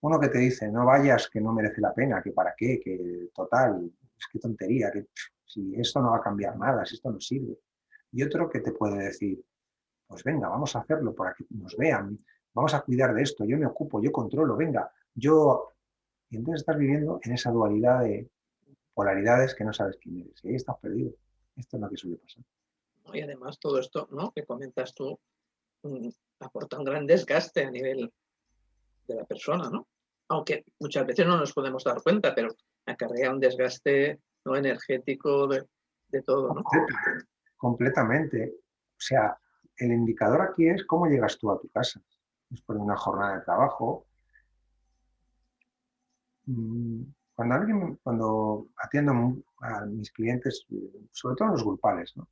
Uno que te dice, no vayas, que no merece la pena, que para qué, que total, es que tontería, que si esto no va a cambiar nada, si esto no sirve. Y otro que te puede decir, pues venga, vamos a hacerlo para que nos vean, vamos a cuidar de esto, yo me ocupo, yo controlo, venga, yo... Y entonces estás viviendo en esa dualidad de polaridades que no sabes quién eres. Y ahí estás perdido. Esto es lo que suele pasar. ¿No? Y además todo esto, ¿no? Que comentas tú, mm, aporta un gran desgaste a nivel de la persona, ¿no? Aunque muchas veces no nos podemos dar cuenta, pero acarrea un desgaste, ¿no? Energético de todo, ¿no? Completamente. O sea, el indicador aquí es cómo llegas tú a tu casa después de una jornada de trabajo. Cuando atiendo a mis clientes, sobre todo los grupales, ¿no?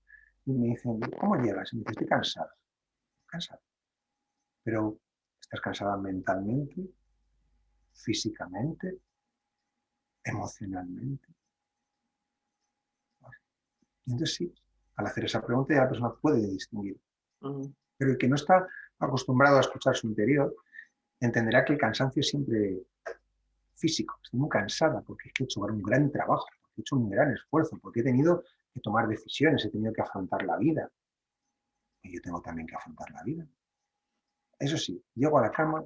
Y me dicen, ¿cómo llegas? Y me dicen, estoy cansado. Cansado. Pero estás cansada mentalmente, físicamente, emocionalmente. Y entonces sí, al hacer esa pregunta ya la persona puede distinguir. Mm. Pero el que no está acostumbrado a escuchar su interior entenderá que el cansancio es siempre físico. Estoy muy cansada porque he hecho un gran trabajo, porque he hecho un gran esfuerzo, porque he tenido que tomar decisiones, he tenido que afrontar la vida. Y yo tengo también que afrontar la vida. Eso sí, llego a la cama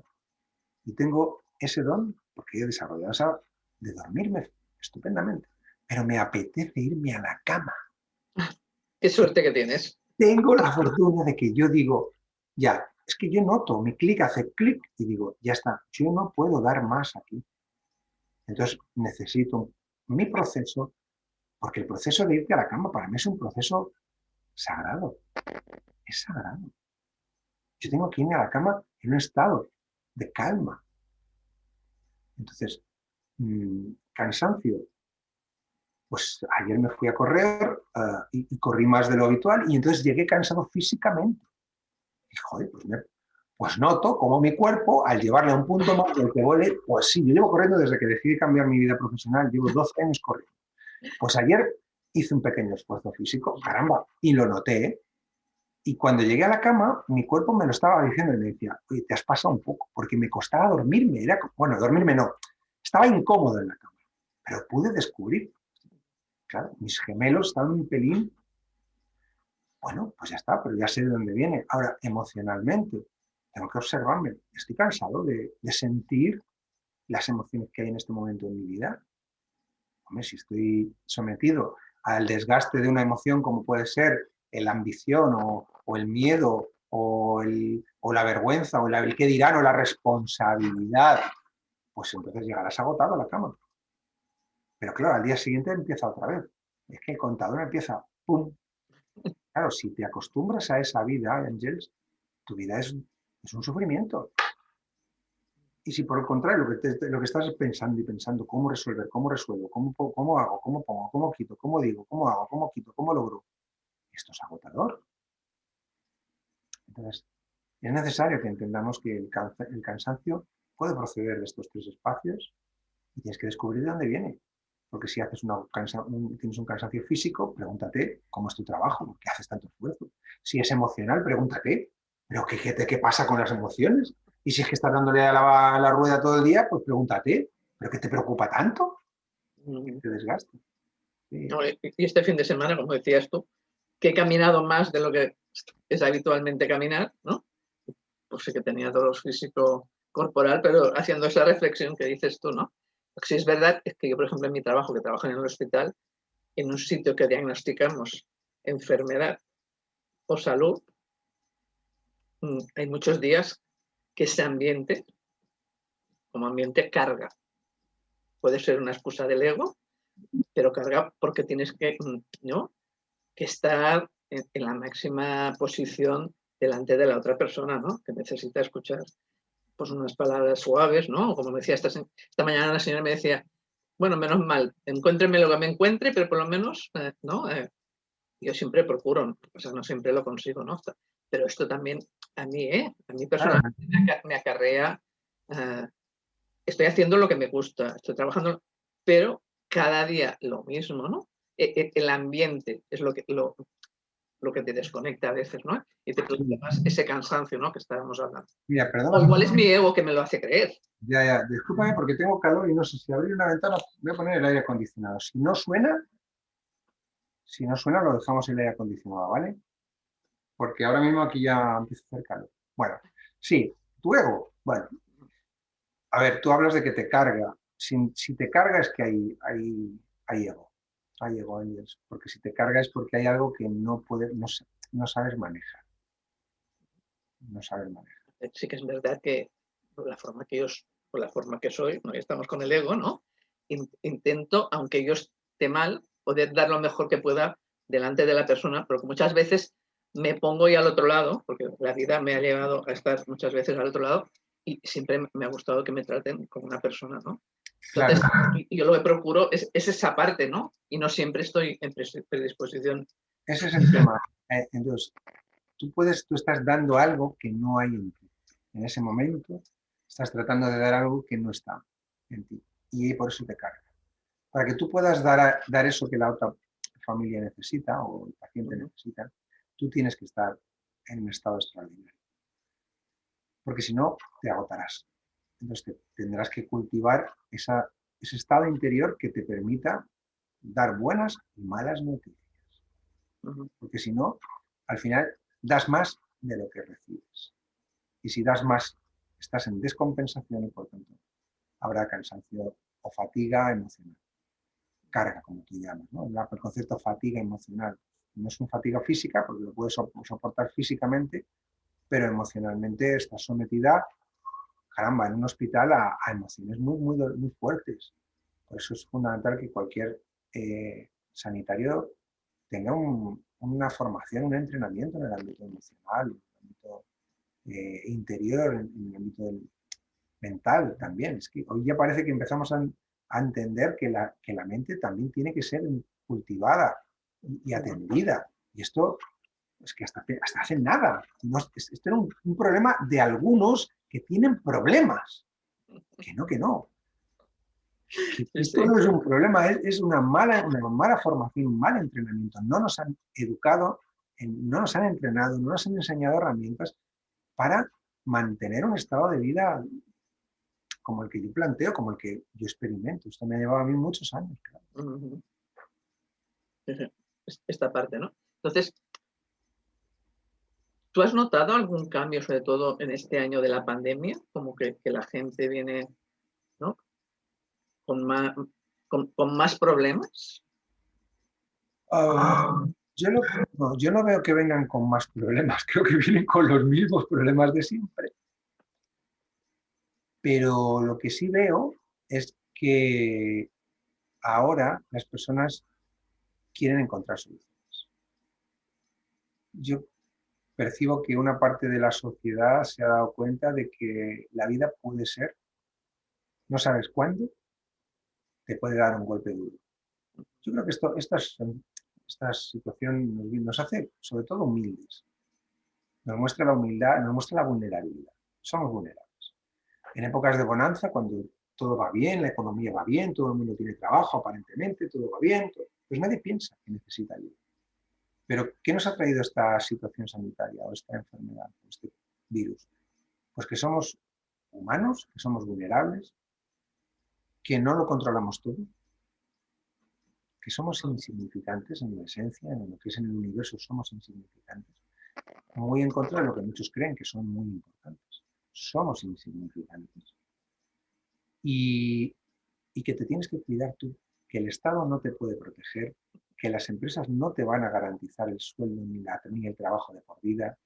y tengo ese don, porque he desarrollado esa, de dormirme estupendamente. Pero me apetece irme a la cama. Qué suerte que tienes. Tengo la fortuna de que yo digo, ya, es que yo noto, mi clic hace clic y digo, ya está, yo no puedo dar más aquí. Entonces necesito mi proceso, porque el proceso de irte a la cama para mí es un proceso sagrado, es sagrado. Yo tengo que irme a la cama en un estado de calma. Entonces, cansancio. Pues ayer me fui a correr y corrí más de lo habitual y entonces llegué cansado físicamente. Y joder, pues noto como mi cuerpo, al llevarle a un punto más del que vuelve, pues sí, yo llevo corriendo desde que decidí cambiar mi vida profesional, llevo 12 años corriendo. Pues ayer hice un pequeño esfuerzo físico, caramba, y lo noté, ¿eh? Y cuando llegué a la cama, mi cuerpo me lo estaba diciendo y me decía, oye, te has pasado un poco, porque me costaba dormirme, bueno, dormirme no, estaba incómodo en la cama, pero pude descubrir, claro, mis gemelos estaban un pelín, bueno, pues ya está, pero ya sé de dónde viene. Ahora, emocionalmente, tengo que observarme, estoy cansado de sentir las emociones que hay en este momento en mi vida. Hombre, si estoy sometido al desgaste de una emoción como puede ser la ambición o el miedo o la vergüenza o el qué dirán o la responsabilidad, pues entonces llegarás agotado a la cama. Pero claro, al día siguiente empieza otra vez. Es que el contador empieza, ¡pum! Claro, si te acostumbras a esa vida, Ángels, tu vida es un sufrimiento. Y si por el contrario lo que estás pensando y pensando, cómo resolver, cómo resuelvo, cómo hago, cómo pongo, cómo quito, cómo digo, cómo hago, cómo quito, cómo logro, esto es agotador. Entonces, es necesario que entendamos que el cansancio puede proceder de estos tres espacios y tienes que descubrir de dónde viene. Porque si haces tienes un cansancio físico, pregúntate cómo es tu trabajo, por qué haces tanto esfuerzo. Si es emocional, pregúntate, ¿pero qué pasa con las emociones? Y si es que estás dándole a la rueda todo el día, pues pregúntate, ¿pero qué te preocupa tanto? Te desgasta. Sí. No, y este fin de semana, como decías tú, que he caminado más de lo que es habitualmente caminar, ¿no? Pues sí que tenía dolor físico corporal, pero haciendo esa reflexión que dices tú, ¿no? Porque sí es verdad, es que yo, por ejemplo, en mi trabajo, que trabajo en el hospital, en un sitio que diagnosticamos enfermedad o salud, hay muchos días que ese ambiente, como ambiente, carga. Puede ser una excusa del ego, pero carga porque tienes que, ¿no? que estar en la máxima posición delante de la otra persona, ¿no? Que necesita escuchar pues unas palabras suaves, ¿no? Como me decía esta mañana la señora me decía, bueno, menos mal, encuéntreme lo que me encuentre, pero por lo menos, ¿no? Yo siempre procuro, o sea, no siempre lo consigo, ¿no? Pero esto también a mí personalmente me acarrea, eh, estoy haciendo lo que me gusta, estoy trabajando, pero cada día lo mismo, ¿no? El ambiente es lo que te desconecta a veces, ¿no? Y te produce más ese cansancio, ¿no? Que estábamos hablando. Mira, O perdona. igual es mi ego que me lo hace creer. Ya, discúlpame porque tengo calor y no sé si abrir una ventana, voy a poner el aire acondicionado. Si no suena, lo dejamos el aire acondicionado, ¿vale? Porque ahora mismo aquí ya empieza a hacer calor. Bueno, sí, tu ego. Bueno, a ver, tú hablas de que te carga. Si te carga es que hay ego. Hay ego en eso. Porque si te carga es porque hay algo que no sabes manejar. No sabes manejar. Sí que es verdad que por la forma que yo, por la forma que soy, ¿no? Y estamos con el ego, ¿no? Intento, aunque yo esté mal, poder dar lo mejor que pueda delante de la persona, pero que muchas veces me pongo ya al otro lado, porque la vida me ha llevado a estar muchas veces al otro lado y siempre me ha gustado que me traten como una persona, ¿no? Claro, Entonces, yo lo que procuro es esa parte, ¿no? Y no siempre estoy en predisposición. ese es el tema. Entonces, tú estás dando algo que no hay en ti. En ese momento estás tratando de dar algo que no está en ti. Y por eso te carga. Para que tú puedas dar eso que la otra familia necesita o el paciente necesita, tú tienes que estar en un estado extraordinario. Porque si no, te agotarás. Entonces tendrás que cultivar ese estado interior que te permita dar buenas y malas noticias. Porque si no, al final das más de lo que recibes. Y si das más, estás en descompensación y por tanto habrá cansancio o fatiga emocional. Carga, como tú llamas, ¿no? El concepto fatiga emocional. No es una fatiga física, porque lo puedes soportar físicamente, pero emocionalmente estás sometida, caramba, en un hospital a emociones muy fuertes. Por eso es fundamental que cualquier sanitario tenga una formación, un entrenamiento en el ámbito emocional, en el ámbito interior, en el ámbito mental también. Es que hoy ya parece que empezamos a entender que la mente también tiene que ser cultivada y atendida. Y esto es que hasta hace nada. No, esto era un problema de algunos que tienen problemas. Que no. Sí, Esto sí. no es un problema, es una mala formación, un mal entrenamiento. No nos han educado, no nos han entrenado, no nos han enseñado herramientas para mantener un estado de vida como el que yo planteo, como el que yo experimento. Esto me ha llevado a mí muchos años. Claro. Esta parte, ¿no? Entonces, ¿tú has notado algún cambio, sobre todo en este año de la pandemia? Como que la gente viene, ¿no? con más, con más problemas? Ah, yo no veo que vengan con más problemas, creo que vienen con los mismos problemas de siempre. Pero lo que sí veo es que ahora las personas quieren encontrar soluciones. Yo percibo que una parte de la sociedad se ha dado cuenta de que la vida puede ser, no sabes cuándo, te puede dar un golpe duro. Yo creo que esta situación nos hace sobre todo humildes. Nos muestra la humildad, nos muestra la vulnerabilidad. Somos vulnerables. En épocas de bonanza, cuando todo va bien, la economía va bien, todo el mundo tiene trabajo aparentemente, todo va bien, pues nadie piensa que necesita ayuda. Pero ¿qué nos ha traído esta situación sanitaria o esta enfermedad o este virus? Pues que somos humanos, que somos vulnerables, que no lo controlamos todo, que somos insignificantes en la esencia, en lo que es en el universo somos insignificantes, muy en contra de lo que muchos creen que son muy importantes. Somos insignificantes. Y, y que te tienes que cuidar tú, que el Estado no te puede proteger, que las empresas no te van a garantizar el sueldo ni el trabajo de por vida.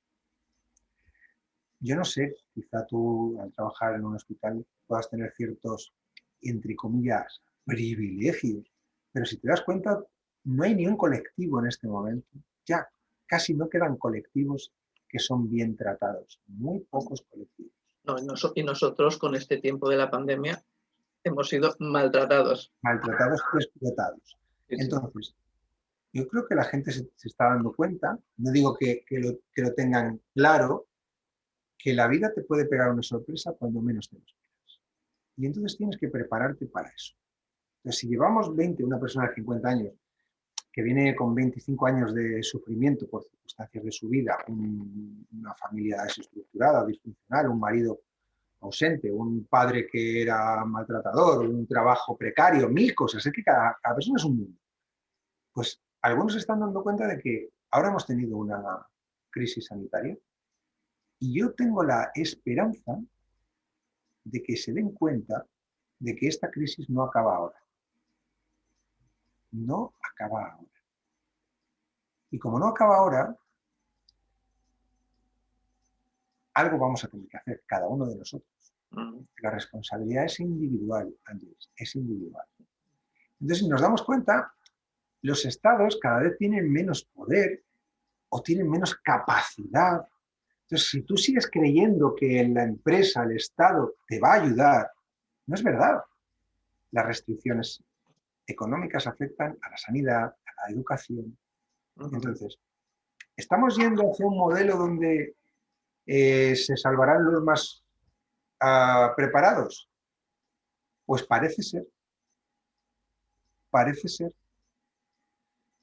Yo no sé, quizá tú al trabajar en un hospital puedas tener ciertos, entre comillas, privilegios, pero si te das cuenta, no hay ni un colectivo en este momento. Ya casi no quedan colectivos que son bien tratados, muy pocos colectivos. No, y nosotros con este tiempo de la pandemia hemos sido maltratados. Maltratados y explotados. Sí, sí. Entonces, yo creo que la gente se está dando cuenta, no digo que lo tengan claro, que la vida te puede pegar una sorpresa cuando menos te lo esperas. Y entonces tienes que prepararte para eso. Entonces, si llevamos 20, una persona de 50 años, que viene con 25 años de sufrimiento por circunstancias de su vida, una familia desestructurada, disfuncional, un marido ausente, un padre que era maltratador, un trabajo precario, mil cosas, es que cada persona es un mundo. Pues algunos se están dando cuenta de que ahora hemos tenido una crisis sanitaria y yo tengo la esperanza de que se den cuenta de que esta crisis no acaba ahora. No acaba ahora. Y como no acaba ahora, algo vamos a tener que hacer, cada uno de nosotros. La responsabilidad es individual, Andrés, es individual. Entonces, si nos damos cuenta, los estados cada vez tienen menos poder o tienen menos capacidad. Entonces, si tú sigues creyendo que la empresa, el Estado, te va a ayudar, no es verdad. Las restricciones económicas afectan a la sanidad, a la educación. Entonces, ¿estamos yendo hacia un modelo donde se salvarán los más preparados? Pues parece ser,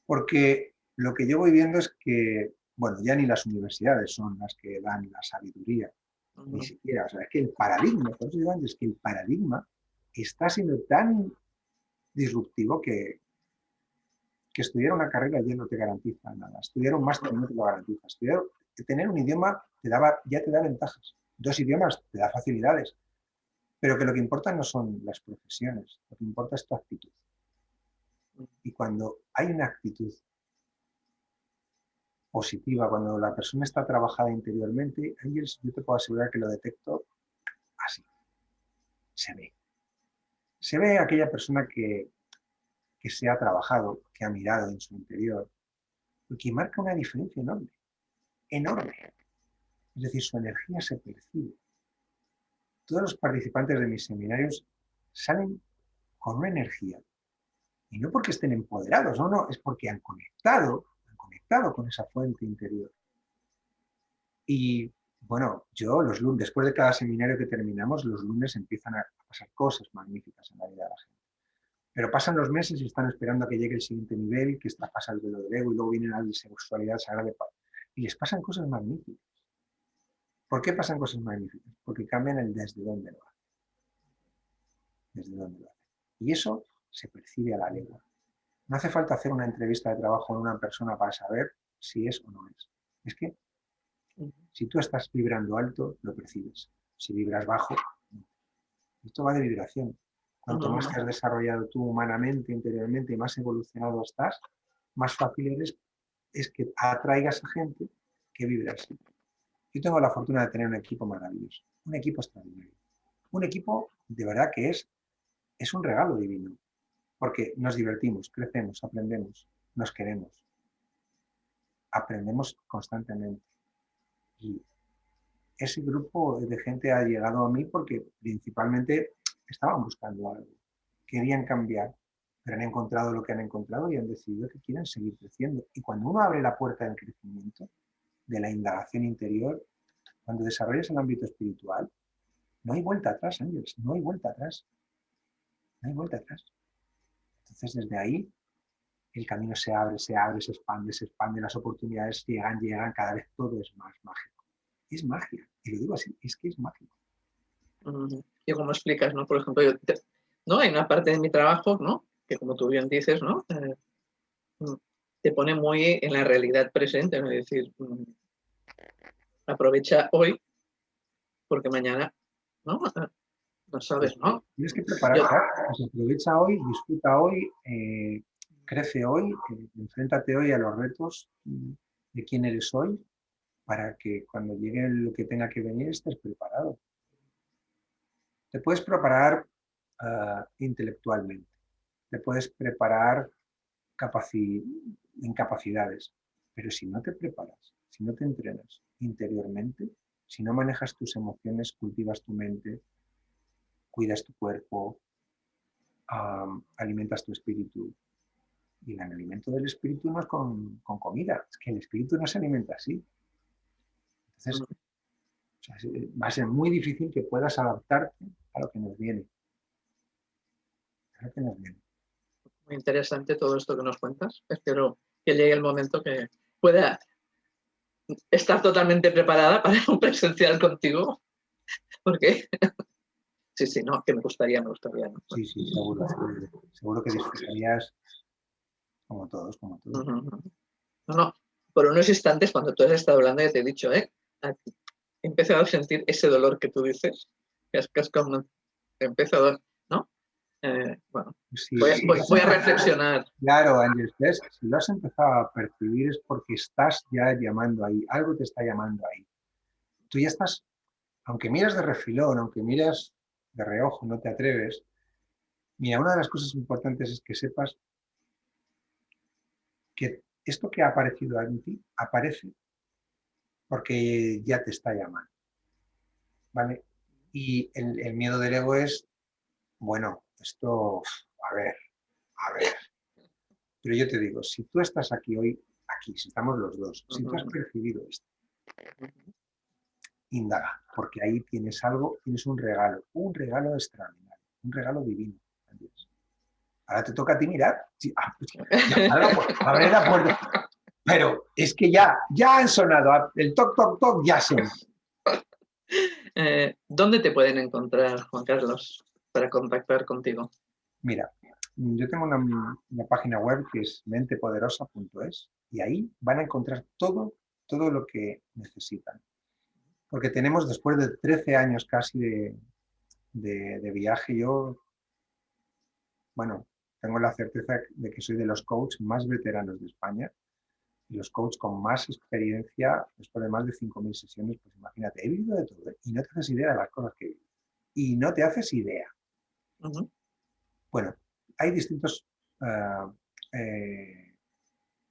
porque lo que yo voy viendo es que, bueno, ya ni las universidades son las que dan la sabiduría, ni siquiera, o sea, es que el paradigma, por eso digo antes, que el paradigma está siendo tan disruptivo que estudiar una carrera ya no te garantiza nada, estudiar un máster no te lo garantiza, tener un idioma ya te da ventajas, 2 idiomas te da facilidades, pero que lo que importa no son las profesiones, lo que importa es tu actitud. Y cuando hay una actitud positiva, cuando la persona está trabajada interiormente, yo te puedo asegurar que lo detecto así. Se ve. Se ve aquella persona que se ha trabajado, que ha mirado en su interior, y que marca una diferencia enorme. Enorme. Es decir, su energía se percibe. Todos los participantes de mis seminarios salen con una energía. Y no porque estén empoderados, no, es porque han conectado con esa fuente interior. Y bueno, yo los lunes, después de cada seminario que terminamos, los lunes empiezan a pasar cosas magníficas en la vida de la gente. Pero pasan los meses y están esperando a que llegue el siguiente nivel, que pasa el velo del ego, y luego vienen a la sexualidad sagrada de paz. Y les pasan cosas magníficas. ¿Por qué pasan cosas magníficas? Porque cambian el desde dónde lo hacen. Desde dónde lo hacen. Y eso se percibe a la legua. No hace falta hacer una entrevista de trabajo con una persona para saber si es o no es. Es que si tú estás vibrando alto, lo percibes. Si vibras bajo, no. Esto va de vibración. Cuanto más te has desarrollado tú humanamente, interiormente y más evolucionado estás, más fácil es que atraigas a gente que vibre así. Yo tengo la fortuna de tener un equipo maravilloso, un equipo extraordinario. Un equipo de verdad que es un regalo divino, porque nos divertimos, crecemos, aprendemos, nos queremos, aprendemos constantemente. Y ese grupo de gente ha llegado a mí porque principalmente estaban buscando algo, querían cambiar, pero han encontrado lo que han encontrado y han decidido que quieren seguir creciendo. Y cuando uno abre la puerta del crecimiento, de la indagación interior, cuando desarrollas el ámbito espiritual, no hay vuelta atrás, Ángeles, no hay vuelta atrás, no hay vuelta atrás. Entonces, desde ahí, el camino se abre, se expande, las oportunidades llegan, cada vez todo es más mágico. Es magia, y lo digo así, es que es mágico. Y como explicas, ¿no? Por ejemplo, ¿no? Hay una parte de mi trabajo, ¿no? Que como tú bien dices, ¿no? Te pone muy en la realidad presente, ¿no? Es decir, aprovecha hoy, porque mañana, ¿no? No sabes, ¿no? Tienes que prepararte, pues aprovecha hoy, disfruta hoy, crece hoy, enfréntate hoy a los retos de quién eres hoy, para que cuando llegue lo que tenga que venir estés preparado. Te puedes preparar intelectualmente, te puedes preparar en capacidades, pero si no te preparas, si no te entrenas interiormente, si no manejas tus emociones, cultivas tu mente, cuidas tu cuerpo, alimentas tu espíritu. Y el alimento del espíritu no es con comida, es que el espíritu no se alimenta así. Entonces, o sea, va a ser muy difícil que puedas adaptarte a lo que nos viene. A lo que nos viene. Muy interesante todo esto que nos cuentas. Espero que llegue el momento que pueda estar totalmente preparada para un presencial contigo, porque sí, no, que me gustaría. ¿No? Sí, seguro que disfrutarías como todos. No, por unos instantes cuando tú has estado hablando ya te he dicho, he empezado a sentir ese dolor que tú dices, que has como empezado, ¿no? Bueno, Sí, voy a reflexionar. Claro, Ángel, si lo has empezado a percibir es porque estás ya llamando ahí, algo te está llamando ahí. Tú ya estás, aunque miras de refilón, aunque miras de reojo, no te atreves. Mira, una de las cosas importantes es que sepas que esto que ha aparecido en ti aparece porque ya te está llamando, ¿vale? Y el miedo del ego es, bueno, esto, a ver. Pero yo te digo, si tú estás aquí hoy, aquí, si estamos los dos, si tú has percibido esto, indaga, porque ahí tienes algo, tienes un regalo extraordinario, un regalo divino. Ahora te toca a ti mirar. Sí, abre la puerta. Pero es que ya han sonado, el toc, toc, toc, ya son. ¿Dónde te pueden encontrar, Juan Carlos, para contactar contigo? Mira, yo tengo una página web que es mentepoderosa.es y ahí van a encontrar todo lo que necesitan. Porque tenemos, después de 13 años casi de viaje, yo, bueno, tengo la certeza de que soy de los coaches más veteranos de España y los coaches con más experiencia, después de más de 5.000 sesiones. Pues imagínate, he vivido de todo, ¿eh? Y no te haces idea de las cosas que he vivido. Y no te haces idea. Bueno, hay distintas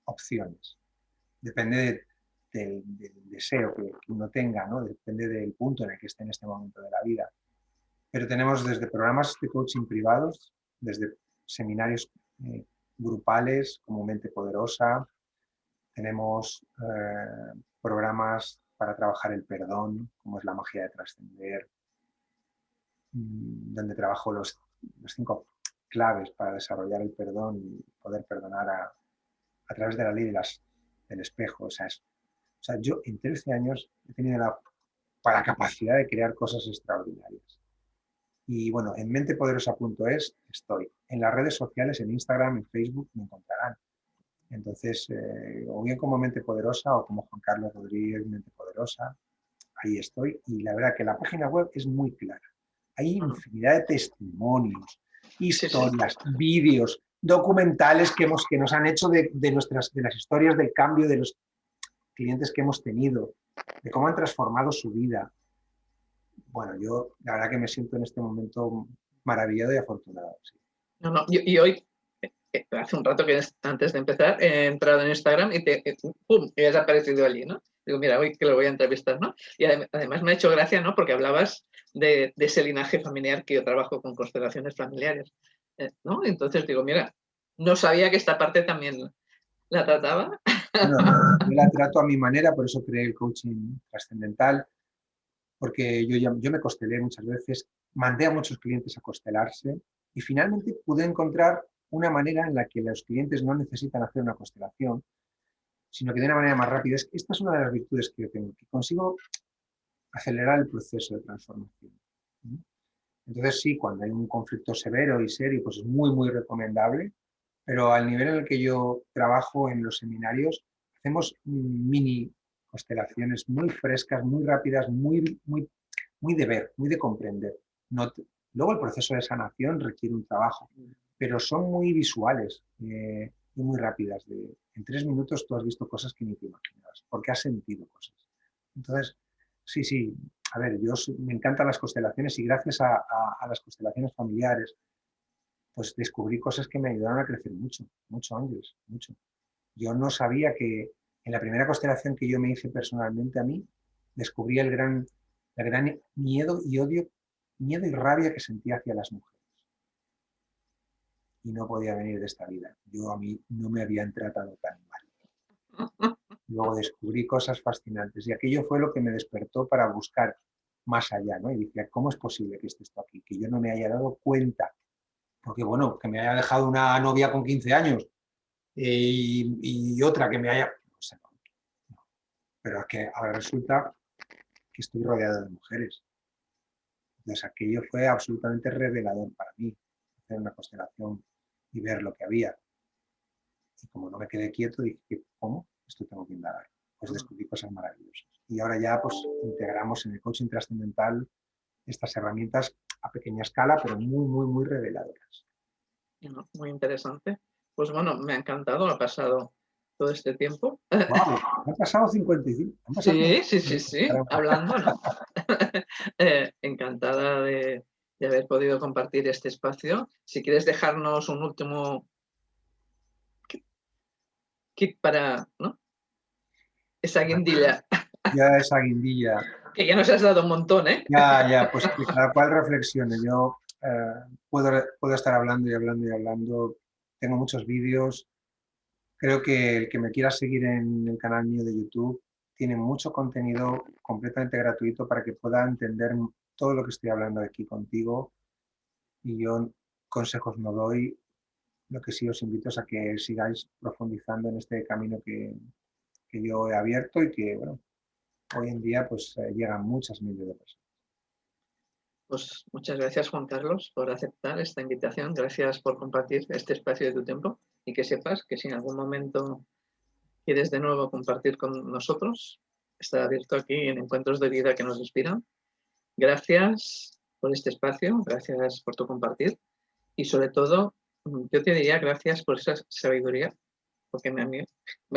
opciones. Depende del deseo que uno tenga, ¿no? Depende del punto en el que esté en este momento de la vida. Pero tenemos desde programas de coaching privados, desde seminarios grupales como Mente Poderosa, tenemos programas para trabajar el perdón, como es la magia de trascender, donde trabajo los 5 claves para desarrollar el perdón y poder perdonar a través de la ley del espejo. O sea, yo en 13 años he tenido la capacidad de crear cosas extraordinarias. Y bueno, en mentepoderosa.es estoy. En las redes sociales, en Instagram, en Facebook, me encontrarán. Entonces, o bien como Mente Poderosa o como Juan Carlos Rodríguez, Mente Poderosa, ahí estoy. Y la verdad que la página web es muy clara. Hay infinidad de testimonios, Sí, sí. historias, vídeos, documentales que nos han hecho de las historias del cambio de los clientes que hemos tenido, de cómo han transformado su vida. Bueno, yo la verdad que me siento en este momento maravillado y afortunado. Sí. No, no, y hoy, hace un rato que antes de empezar, he entrado en Instagram y ¡pum! Y has aparecido allí, ¿no? Digo, mira, hoy que lo voy a entrevistar, ¿no? Y además me ha hecho gracia, ¿no? Porque hablabas de ese linaje familiar, que yo trabajo con constelaciones familiares, ¿no? Entonces digo, mira, no sabía que esta parte también la trataba. Bueno, yo la trato a mi manera, por eso creé el coaching trascendental, porque yo me constelé muchas veces, mandé a muchos clientes a constelarse y finalmente pude encontrar una manera en la que los clientes no necesitan hacer una constelación, sino que de una manera más rápida. Esta es una de las virtudes que yo tengo, que consigo acelerar el proceso de transformación. Entonces sí, cuando hay un conflicto severo y serio, pues es muy, muy recomendable, pero al nivel en el que yo trabajo en los seminarios, hacemos mini constelaciones muy frescas, muy rápidas, muy de ver, muy de comprender. No luego el proceso de sanación requiere un trabajo, pero son muy visuales y muy rápidas. En 3 minutos tú has visto cosas que ni te imaginabas, porque has sentido cosas. Entonces, sí, a ver, me encantan las constelaciones y gracias a las constelaciones familiares, pues descubrí cosas que me ayudaron a crecer mucho, mucho, Ángeles, mucho. Yo no sabía que en la primera constelación que yo me hice personalmente a mí, descubrí el gran miedo y odio, miedo y rabia que sentía hacia las mujeres. Y no podía venir de esta vida. A mí no me habían tratado tan mal. Luego descubrí cosas fascinantes y aquello fue lo que me despertó para buscar más allá, ¿no? Y decía, ¿cómo es posible que esté esto aquí? Que yo no me haya dado cuenta. Porque, bueno, que me haya dejado una novia con 15 años y otra que me haya... No sé, no. Pero es que ahora resulta que estoy rodeado de mujeres. Entonces aquello fue absolutamente revelador para mí, hacer una constelación y ver lo que había. Y como no me quedé quieto, dije, ¿cómo? Esto tengo que indagar. Pues descubrí cosas maravillosas. Y ahora ya pues integramos en el coaching trascendental estas herramientas a pequeña escala, pero muy, muy, muy reveladoras. Muy interesante. Pues bueno, me ha encantado, ha pasado todo este tiempo. ¡Wow! Han pasado 55. Han pasado Sí, 55. sí, hablando, ¿no? Encantada de haber podido compartir este espacio. Si quieres dejarnos un último kit para, ¿no? Esa guindilla, Ya esa guindilla. que ya nos has dado un montón, ¿eh? Ya, pues que cada cual reflexione. Yo puedo estar hablando y hablando y hablando. Tengo muchos vídeos. Creo que el que me quiera seguir en el canal mío de YouTube tiene mucho contenido completamente gratuito para que pueda entender todo lo que estoy hablando aquí contigo. Y yo consejos no doy. Lo que sí os invito es a que sigáis profundizando en este camino que yo he abierto y que, bueno, hoy en día pues llegan muchas miles de personas. Pues muchas gracias, Juan Carlos, por aceptar esta invitación. Gracias por compartir este espacio de tu tiempo y que sepas que si en algún momento quieres de nuevo compartir con nosotros, está abierto aquí en Encuentros de Vida que nos inspiran. Gracias por este espacio, gracias por tu compartir y sobre todo, yo te diría gracias por esa sabiduría, porque me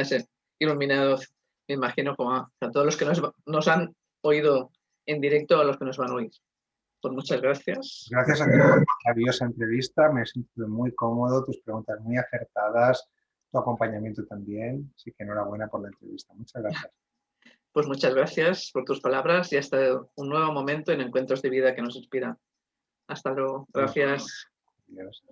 has iluminado, me imagino, como a todos los que nos han oído en directo, a los que nos van a oír. Pues muchas gracias. Gracias a ti por la maravillosa entrevista, me he sentido muy cómodo, tus preguntas muy acertadas, tu acompañamiento también, así que enhorabuena por la entrevista. Muchas gracias. Pues muchas gracias por tus palabras y hasta un nuevo momento en Encuentros de Vida que nos inspiran. Hasta luego. Gracias. Adiós.